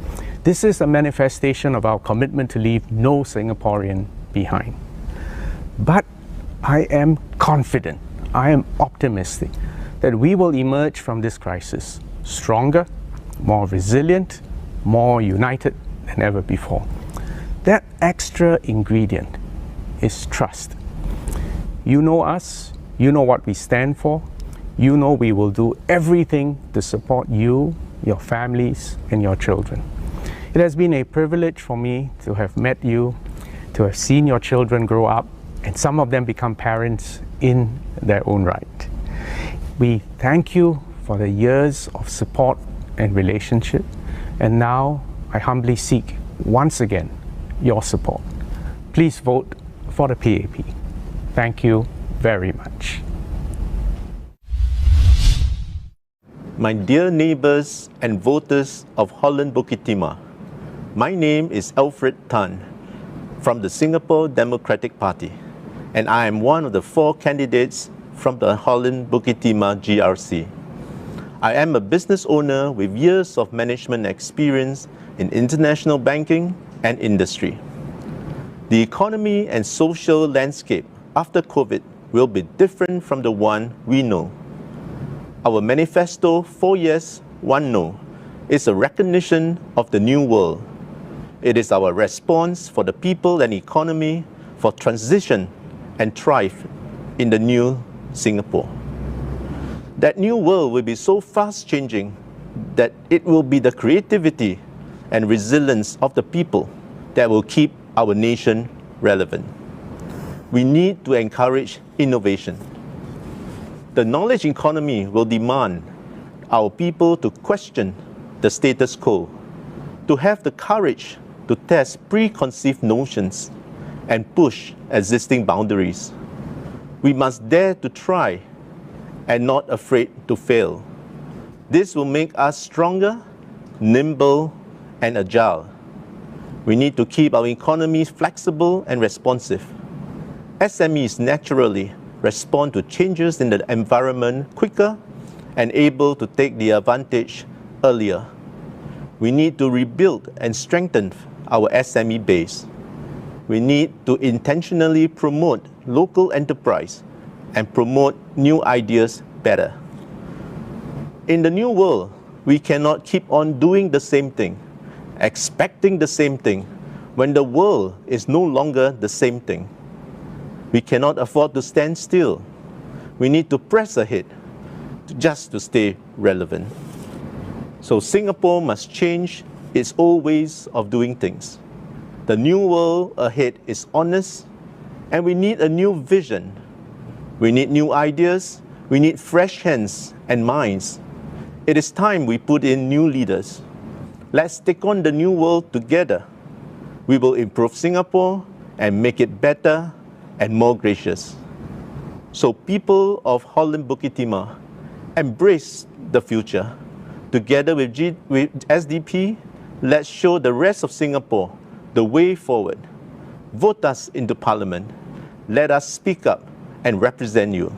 This is a manifestation of our commitment to leave no Singaporean behind. But I am confident, I am optimistic that we will emerge from this crisis stronger, more resilient, more united than ever before. That extra ingredient is trust. You know us, you know what we stand for, you know we will do everything to support you, your families, and your children. It has been a privilege for me to have met you, to have seen your children grow up, and some of them become parents in their own right. We thank you for the years of support and relationship, and now I humbly seek once again your support. Please vote for the PAP. Thank you very much. My dear neighbours and voters of Holland-Bukit Timah, my name is Alfred Tan from the Singapore Democratic Party, and I am one of the 4 candidates from the Holland-Bukit Timah GRC. I am a business owner with years of management experience in international banking and industry. The economy and social landscape after COVID will be different from the one we know. Our manifesto, 4 Yes, 1 No, is a recognition of the new world. It is our response for the people and economy for transition and thrive in the new Singapore. That new world will be so fast changing that it will be the creativity and resilience of the people that will keep our nation relevant. We need to encourage innovation. The knowledge economy will demand our people to question the status quo, to have the courage to test preconceived notions and push existing boundaries. We must dare to try and not afraid to fail. This will make us stronger, nimble, and agile. We need to keep our economies flexible and responsive. SMEs naturally respond to changes in the environment quicker and able to take the advantage earlier. We need to rebuild and strengthen our SME base. We need to intentionally promote local enterprise and promote new ideas better. In the new world, we cannot keep on doing the same thing, expecting the same thing, when the world is no longer the same thing. We cannot afford to stand still. We need to press ahead just to stay relevant. So Singapore must change its old ways of doing things. The new world ahead is honest, and we need a new vision. We need new ideas. We need fresh hands and minds. It is time we put in new leaders. Let's take on the new world together. We will improve Singapore and make it better and more gracious. So people of Holland-Bukit Timah, embrace the future. Together with SDP, let's show the rest of Singapore the way forward. Vote us into Parliament. Let us speak up and represent you.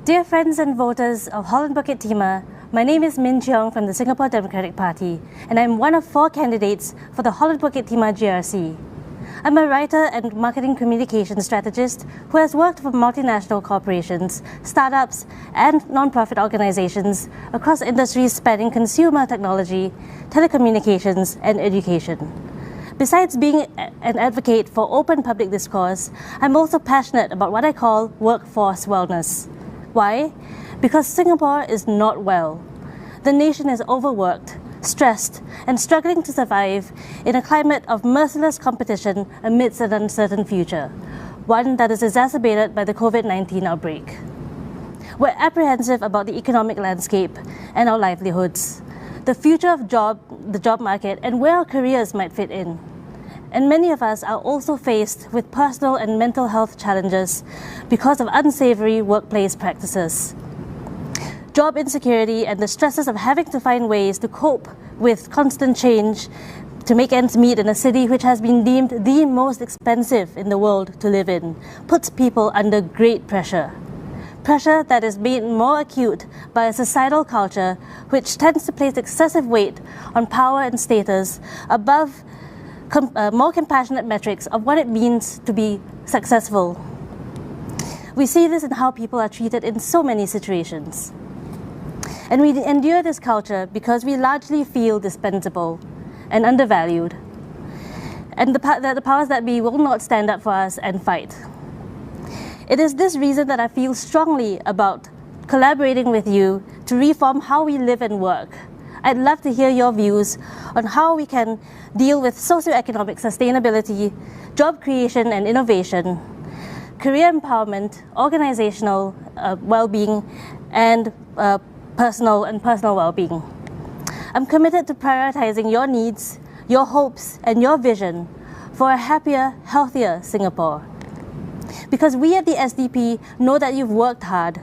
Dear friends and voters of Holland-Bukit Timah, my name is Min Cheong from the Singapore Democratic Party, and I'm one of 4 candidates for the Holland-Bukit Timah GRC. I'm a writer and marketing communication strategist who has worked for multinational corporations, startups, and non-profit organizations across industries spanning consumer technology, telecommunications, and education. Besides being an advocate for open public discourse, I'm also passionate about what I call workforce wellness. Why? Because Singapore is not well. The nation is overworked, stressed, and struggling to survive in a climate of merciless competition amidst an uncertain future, one that is exacerbated by the COVID-19 outbreak. We're apprehensive about the economic landscape and our livelihoods, the future of the job market, and where our careers might fit in. And many of us are also faced with personal and mental health challenges because of unsavory workplace practices. Job insecurity and the stresses of having to find ways to cope with constant change to make ends meet in a city which has been deemed the most expensive in the world to live in puts people under great pressure. Pressure that is made more acute by a societal culture which tends to place excessive weight on power and status above more compassionate metrics of what it means to be successful. We see this in how people are treated in so many situations. And we endure this culture because we largely feel dispensable and undervalued, and that the powers that be will not stand up for us and fight. It is this reason that I feel strongly about collaborating with you to reform how we live and work. I'd love to hear your views on how we can deal with socioeconomic sustainability, job creation and innovation, career empowerment, organizational well-being, and personal well-being. I'm committed to prioritizing your needs, your hopes, and your vision for a happier, healthier Singapore. Because we at the SDP know that you've worked hard.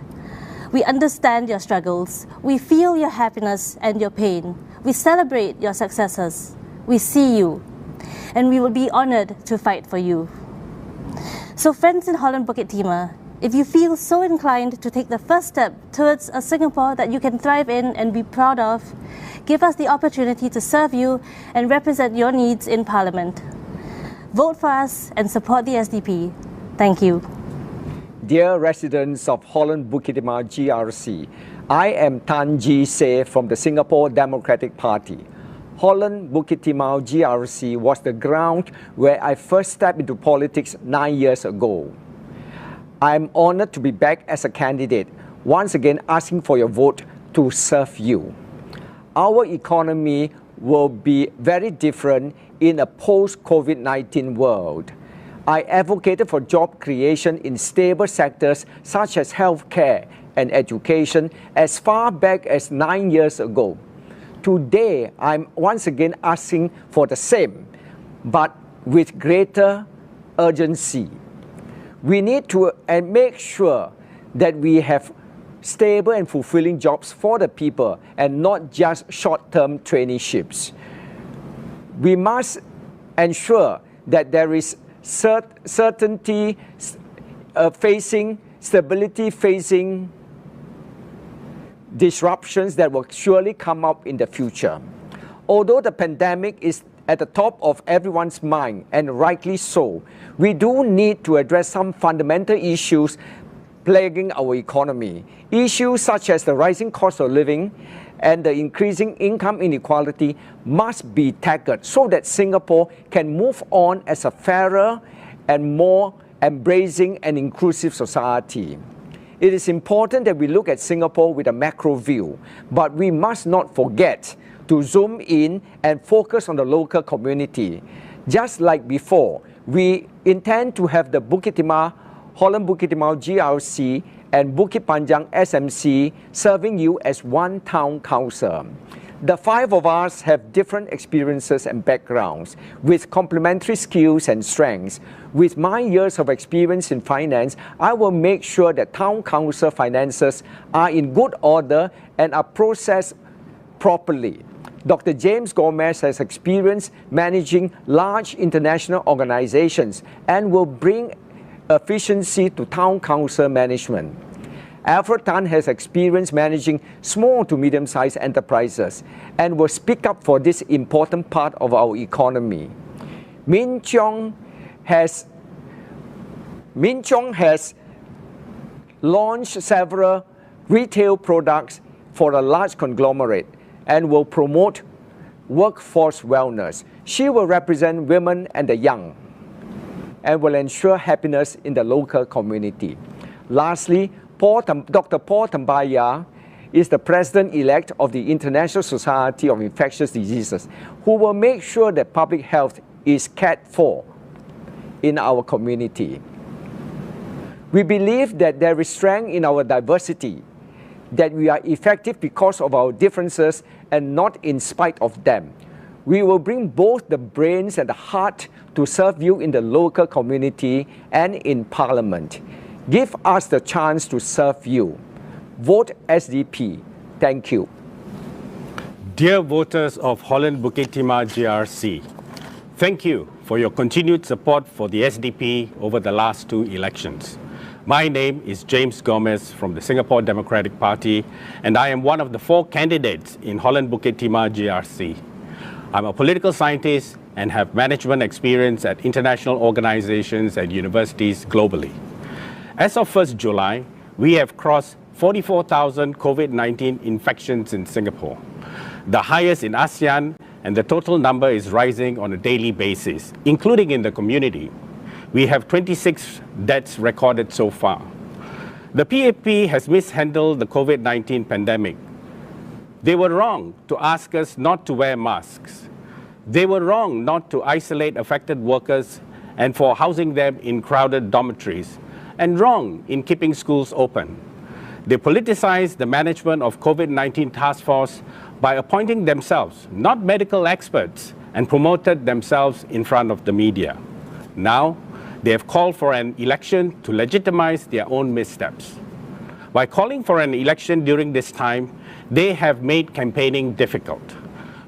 We understand your struggles. We feel your happiness and your pain. We celebrate your successes. We see you. And we will be honored to fight for you. So friends in Holland-Bukit Timah, if you feel so inclined to take the first step towards a Singapore that you can thrive in and be proud of, give us the opportunity to serve you and represent your needs in Parliament. Vote for us and support the SDP. Thank you. Dear residents of Holland-Bukit Timah GRC, I am Tan Ji Se from the Singapore Democratic Party. Holland-Bukit Timah GRC was the ground where I first stepped into politics 9 years ago. I am honored to be back as a candidate, once again asking for your vote to serve you. Our economy will be very different in a post-COVID-19 world. I advocated for job creation in stable sectors such as healthcare and education as far back as 9 years ago. Today, I'm once again asking for the same, but with greater urgency. We need to make sure that we have stable and fulfilling jobs for the people and not just short-term traineeships. We must ensure that there is certainty facing, stability facing disruptions that will surely come up in the future. Although the pandemic is at the top of everyone's mind, and rightly so, we do need to address some fundamental issues plaguing our economy. Issues such as the rising cost of living and the increasing income inequality must be tackled so that Singapore can move on as a fairer and more embracing and inclusive society. It is important that we look at Singapore with a macro view, but we must not forget to zoom in and focus on the local community. Just like before, we intend to have the Holland-Bukit Timah GRC and Bukit Panjang SMC serving you as one town council. The 5 of us have different experiences and backgrounds with complementary skills and strengths. With my years of experience in finance, I will make sure that town council finances are in good order and are processed properly. Dr. James Gomez has experience managing large international organizations and will bring efficiency to town council management. Alfred Tan has experience managing small to medium-sized enterprises and will speak up for this important part of our economy. Min Chong has launched several retail products for a large conglomerate and will promote workforce wellness. She will represent women and the young and will ensure happiness in the local community. Lastly, Dr. Paul Tambaya is the president-elect of the International Society of Infectious Diseases, who will make sure that public health is cared for in our community. We believe that there is strength in our diversity, that we are effective because of our differences and not in spite of them. We will bring both the brains and the heart to serve you in the local community and in Parliament. Give us the chance to serve you. Vote SDP. Thank you. Dear voters of Holland-Bukit Timah GRC, thank you for your continued support for the SDP over the last 2 elections. My name is James Gomez from the Singapore Democratic Party, and I am one of the 4 candidates in Holland-Bukit Timah GRC. I'm a political scientist and have management experience at international organizations and universities globally. As of 1st July, we have crossed 44,000 COVID-19 infections in Singapore, the highest in ASEAN, and the total number is rising on a daily basis, including in the community. We have 26 deaths recorded so far. The PAP has mishandled the COVID-19 pandemic. They were wrong to ask us not to wear masks. They were wrong not to isolate affected workers and for housing them in crowded dormitories, and wrong in keeping schools open. They politicized the management of COVID-19 task force by appointing themselves, not medical experts, and promoted themselves in front of the media. Now, they have called for an election to legitimize their own missteps. By calling for an election during this time, they have made campaigning difficult.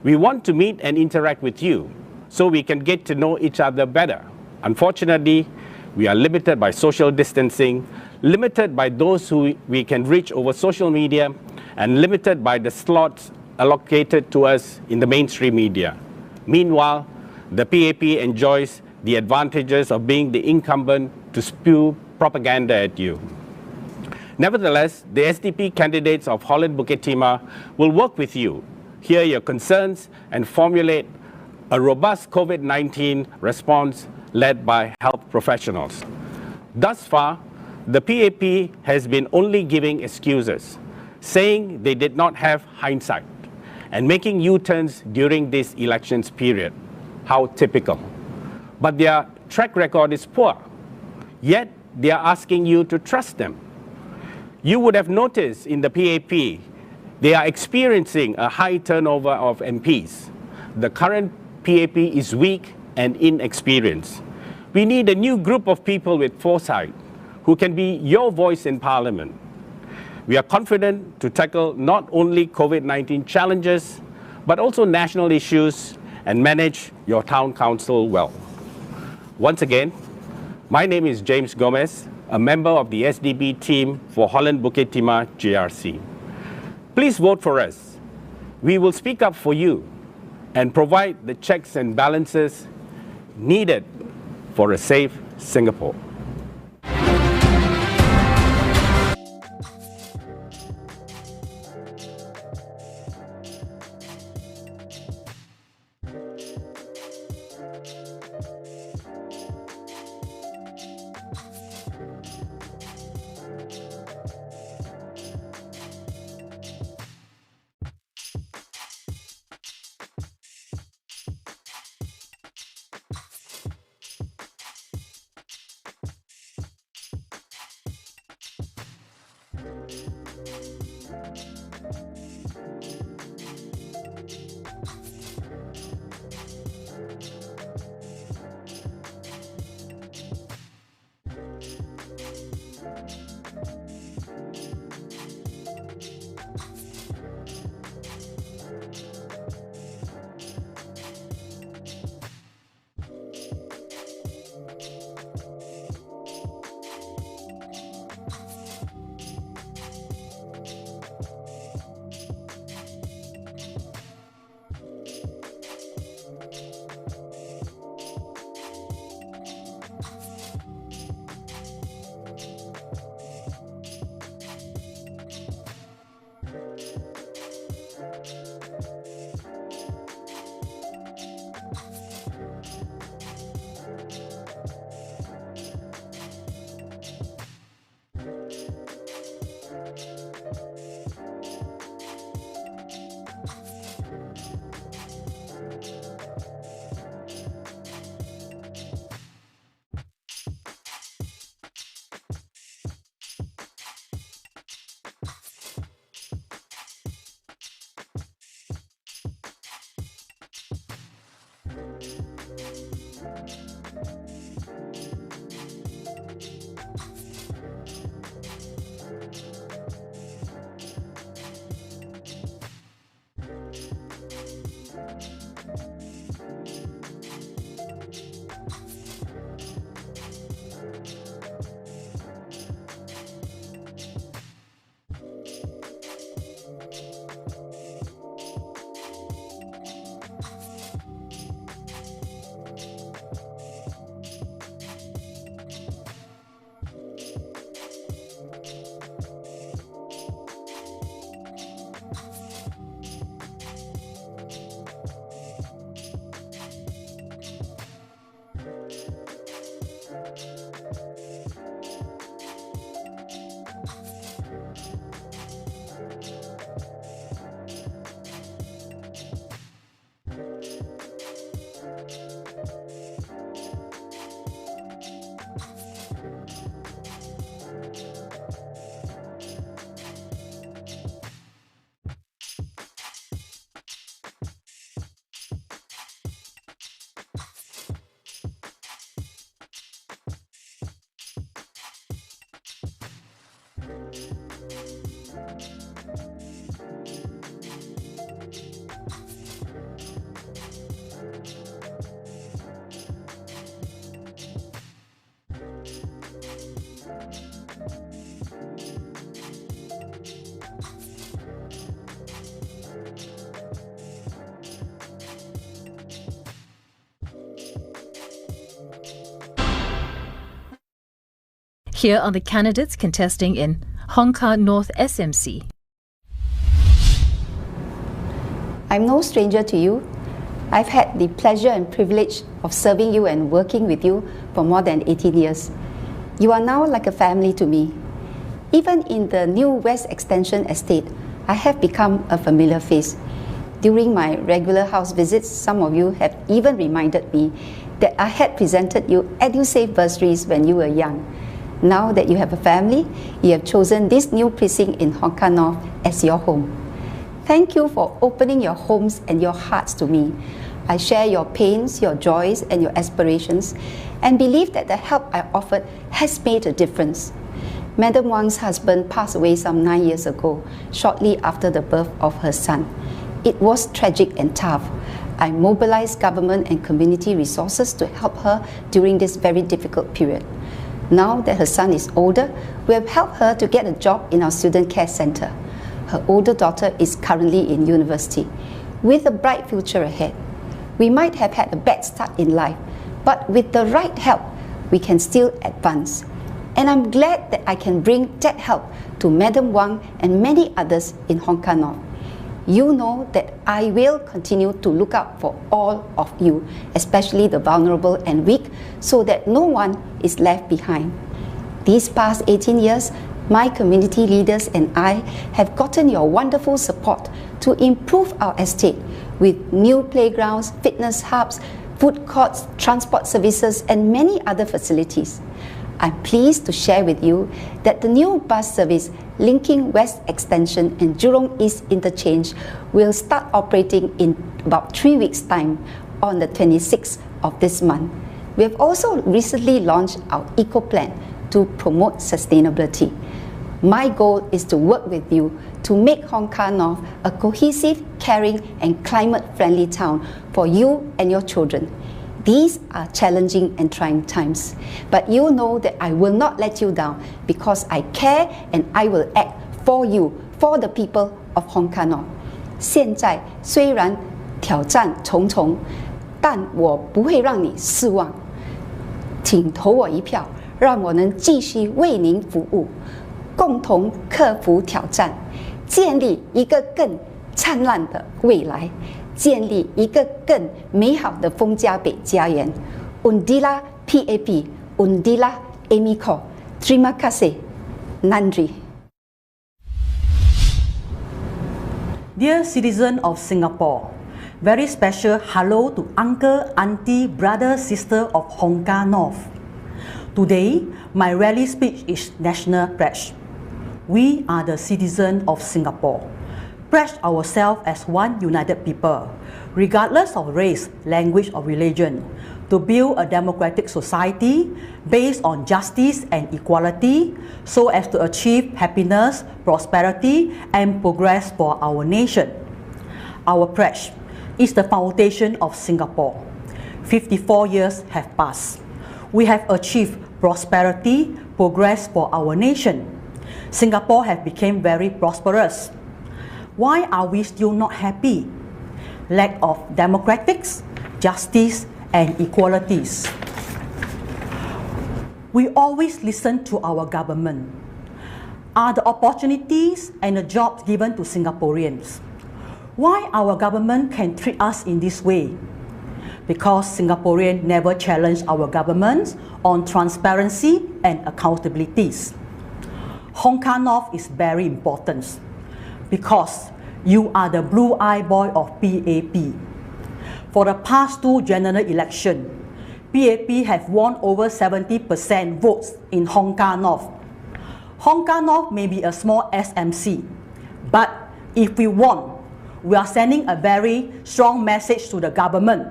We want to meet and interact with you so we can get to know each other better. Unfortunately, we are limited by social distancing, limited by those who we can reach over social media, and limited by the slots allocated to us in the mainstream media. Meanwhile, the PAP enjoys the advantages of being the incumbent to spew propaganda at you. Nevertheless, the SDP candidates of Holland-Bukit Timah will work with you, hear your concerns, and formulate a robust COVID-19 response led by health professionals. Thus far, the PAP has been only giving excuses, saying they did not have hindsight, and making U-turns during this elections period. How typical. But their track record is poor, yet they are asking you to trust them. You would have noticed in the PAP, they are experiencing a high turnover of MPs. The current PAP is weak and inexperienced. We need a new group of people with foresight who can be your voice in Parliament. We are confident to tackle not only COVID-19 challenges, but also national issues and manage your town council well. Once again, my name is James Gomez, a member of the SDP team for Holland-Bukit Timah GRC. Please vote for us. We will speak up for you and provide the checks and balances needed for a safe Singapore. Here are the candidates contesting in Kah North SMC. I'm no stranger to you. I've had the pleasure and privilege of serving you and working with you for more than 18 years. You are now like a family to me. Even in the new West Extension estate, I have become a familiar face. During my regular house visits, some of you have even reminded me that I had presented you EduSave bursaries when you were young. Now that you have a family, you have chosen this new precinct in Kah North as your home. Thank you for opening your homes and your hearts to me. I share your pains, your joys, and your aspirations, and believe that the help I offered has made a difference. Madam Wang's husband passed away some 9 years ago, shortly after the birth of her son. It was tragic and tough. I mobilized government and community resources to help her during this very difficult period. Now that her son is older, we have helped her to get a job in our student care center. Her older daughter is currently in university, with a bright future ahead. We might have had a bad start in life, but with the right help, we can still advance. And I'm glad that I can bring that help to Madam Wang and many others in Kah North. You know that I will continue to look out for all of you, especially the vulnerable and weak, so that no one is left behind. These past 18 years, my community leaders and I have gotten your wonderful support to improve our estate with new playgrounds, fitness hubs, food courts, transport services, and many other facilities. I'm pleased to share with you that the new bus service linking West Extension and Jurong East Interchange will start operating in about 3 weeks' time on the 26th of this month. We have also recently launched our Eco Plan to promote sustainability. My goal is to work with you to make Kah North a cohesive, caring, and climate-friendly town for you and your children. These are challenging and trying times, but you know that I will not let you down because I care and I will act for you, for the people of Kah North. 现在虽然挑战重重，但我不会让你失望。请投我一票，让我能继续为您服务，共同克服挑战，建立一个更灿烂的未来。 建立一个更美好的丰家北家园。Undilah PAP, Undilah Emiko. Terima kasih. Nandri. Dear citizen of Singapore, very special hello to uncle, auntie, brother, sister of Kah North. Today, my rally speech is National Pledge. We are the citizens of Singapore. Pledge ourselves as one united people, regardless of race, language, or religion, to build a democratic society based on justice and equality so as to achieve happiness, prosperity, and progress for our nation. Our pledge is the foundation of Singapore. 54 years have passed. We have achieved prosperity, progress for our nation. Singapore has become very prosperous. Why are we still not happy? Lack of democratics, justice, and equalities. We always listen to our government. Are the opportunities and the jobs given to Singaporeans? Why our government can treat us in this way? Because Singaporeans never challenge our governments on transparency and accountabilities. Kah North is very important. Because you are the blue-eyed boy of PAP. For the past 2 general elections, PAP have won over 70% votes in Kah North. Kah North may be a small SMC, but if we won, we are sending a very strong message to the government.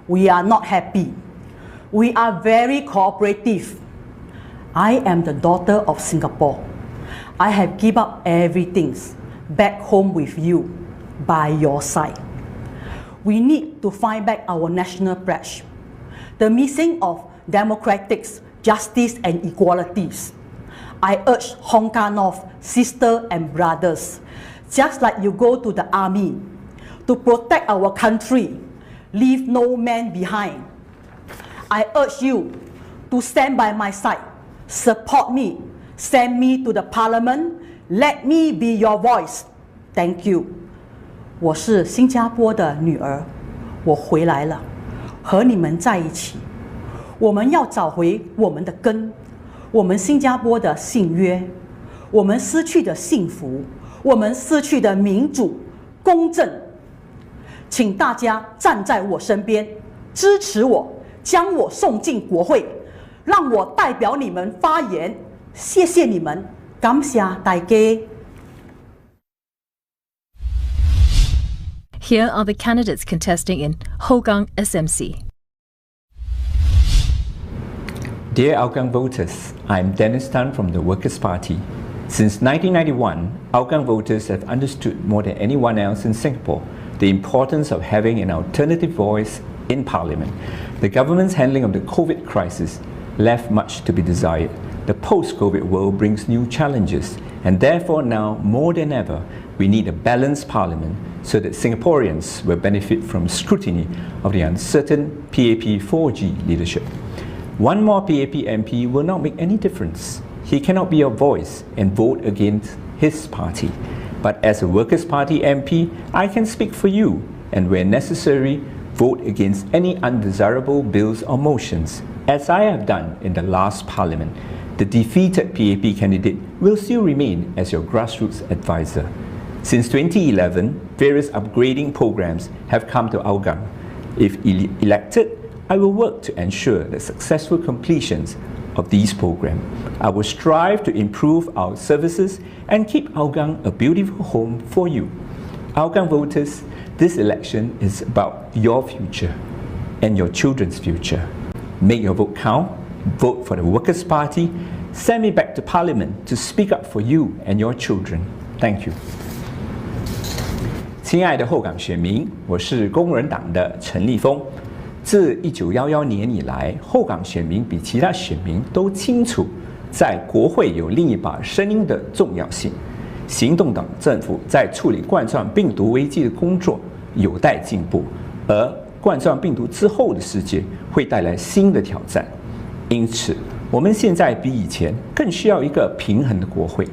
We are not happy. We are very cooperative. I am the daughter of Singapore. I have given up everything. Back home with you, by your side. We need to find back our national pledge. The missing of democratics, justice, and equalities. I urge Kah North sisters and brothers, just like you go to the army, to protect our country, leave no man behind. I urge you to stand by my side support me, send me to the parliament, let me be your voice. Thank you. 我是新加坡的女儿，我回来了，和你们在一起。我们要找回我们的根，我们新加坡的信约，我们失去的幸福，我们失去的民主、公正。请大家站在我身边，支持我，将我送进国会，让我代表你们发言。谢谢你们，感谢大家。Here are the candidates contesting in Hougang SMC. Dear Hougang voters, I'm Dennis Tan from the Workers' Party. Since 1991, Hougang voters have understood more than anyone else in Singapore the importance of having an alternative voice in Parliament. The government's handling of the COVID crisis left much to be desired. The post-COVID world brings new challenges, and therefore now, more than ever, we need a balanced Parliament so that Singaporeans will benefit from scrutiny of the uncertain PAP 4G leadership. One more PAP MP will not make any difference. He cannot be your voice and vote against his party. But as a Workers' Party MP, I can speak for you and where necessary, vote against any undesirable bills or motions, as I have done in the last Parliament. The defeated PAP candidate will still remain as your grassroots advisor. Since 2011, various upgrading programs have come to Hougang. If elected, I will work to ensure the successful completions of these programs. I will strive to improve our services and keep Hougang a beautiful home for you. Hougang voters, this election is about your future and your children's future. Make your vote count, vote for the Workers' Party, send me back to Parliament to speak up for you and your children. Thank you. 亲爱的后港选民，我是工人党的陈立峰。自1911年以来，后港选民比其他选民都清楚，在国会有另一把声音的重要性。行动党政府在处理冠状病毒危机的工作有待进步，而冠状病毒之后的世界会带来新的挑战。因此，我们现在比以前更需要一个平衡的国会，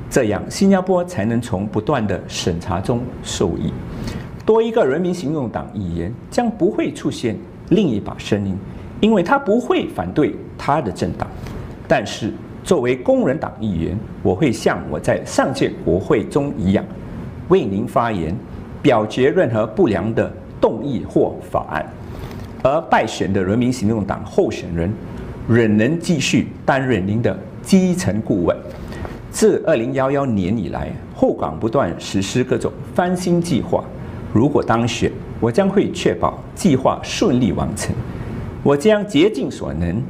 这样新加坡才能从不断的审查中受益。多一个人民行动党议员，将不会出现另一把声音，因为他不会反对他的政党。但是，作为工人党议员，我会像我在上届国会中一样，为您发言，表决任何不良的动议或法案。而败选的人民行动党候选人仍能继续担任您的基层顾问。自2011年以来，后港不断实施各种翻新计划。如果当选，我将会确保计划顺利完成。我将竭尽所能，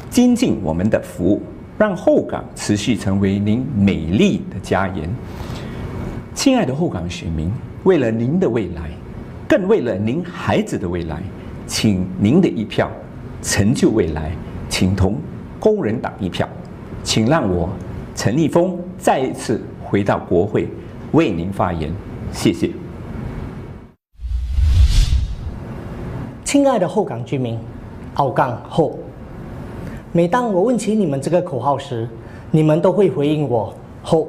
精进我们的服务，让后港持续成为您美丽的家园。亲爱的后港选民，为了您的未来，更为了您孩子的未来，请您的一票成就未来，请投工人党一票，请让我陈立峰再一次回到国会为您发言，谢谢。亲爱的后港居民，后港后。每当我问起你们这个口号时，你们都会回应我后。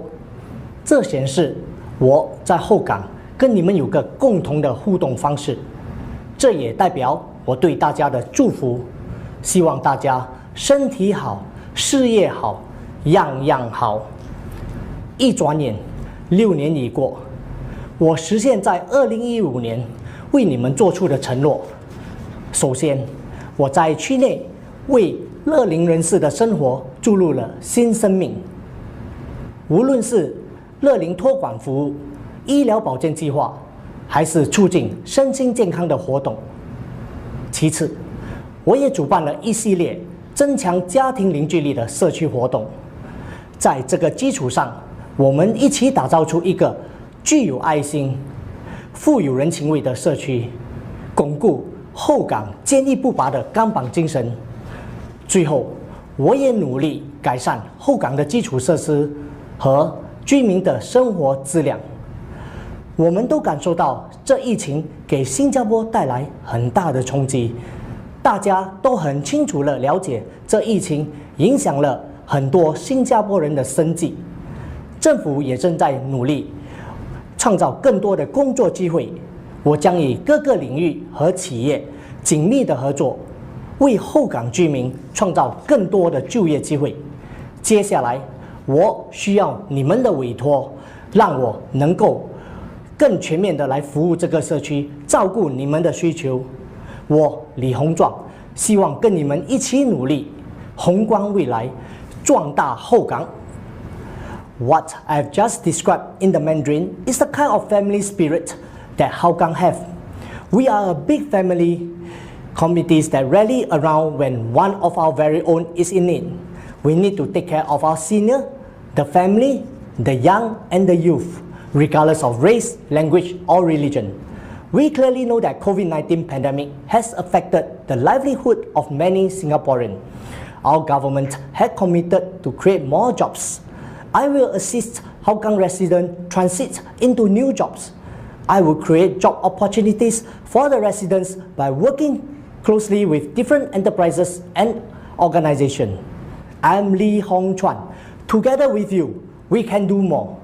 这显示我在后港跟你们有个共同的互动方式，这也代表我对大家的祝福。希望大家身体好，事业好，样样好。一转眼6年已过，我实现在2015年为你们做出的承诺。首先，我在区内为乐龄人士的生活注入了新生命，无论是乐龄托管服务、医疗保健计划，还是促进身心健康的活动。其次，我也主办了一系列增强家庭凝聚力的社区活动。在这个基础上，我们一起打造出一个具有爱心、富有人情味的社区，巩固后港坚毅不拔的钢板精神。最后，我也努力改善后港的基础设施和居民的生活质量。我们都感受到这疫情给新加坡带来很大的冲击，大家都很清楚地了解这疫情影响了很多新加坡人的生计。政府也正在努力创造更多的工作机会。我将与各个领域和企业紧密的合作，为后港居民创造更多的就业机会。接下来，我需要你们的委托，让我能够更全面的来服务这个社区，照顾你们的需求。我李鸿壮希望跟你们一起努力，宏观未来，壮大后港。What I've just described in the Mandarin is the kind of family spirit that Hougang have. We are a big family, committees that rally around when one of our very own is in need. We need to take care of our senior, the family, the young and the youth, regardless of race, language or religion. We clearly know that COVID-19 pandemic has affected the livelihood of many Singaporeans. Our government has committed to create more jobs. I will assist Hougang residents transit into new jobs. I will create job opportunities for the residents by working closely with different enterprises and organizations. I am Lee Hong Chuan. Together with you, we can do more.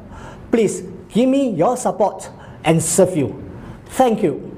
Please give me your support and serve you. Thank you.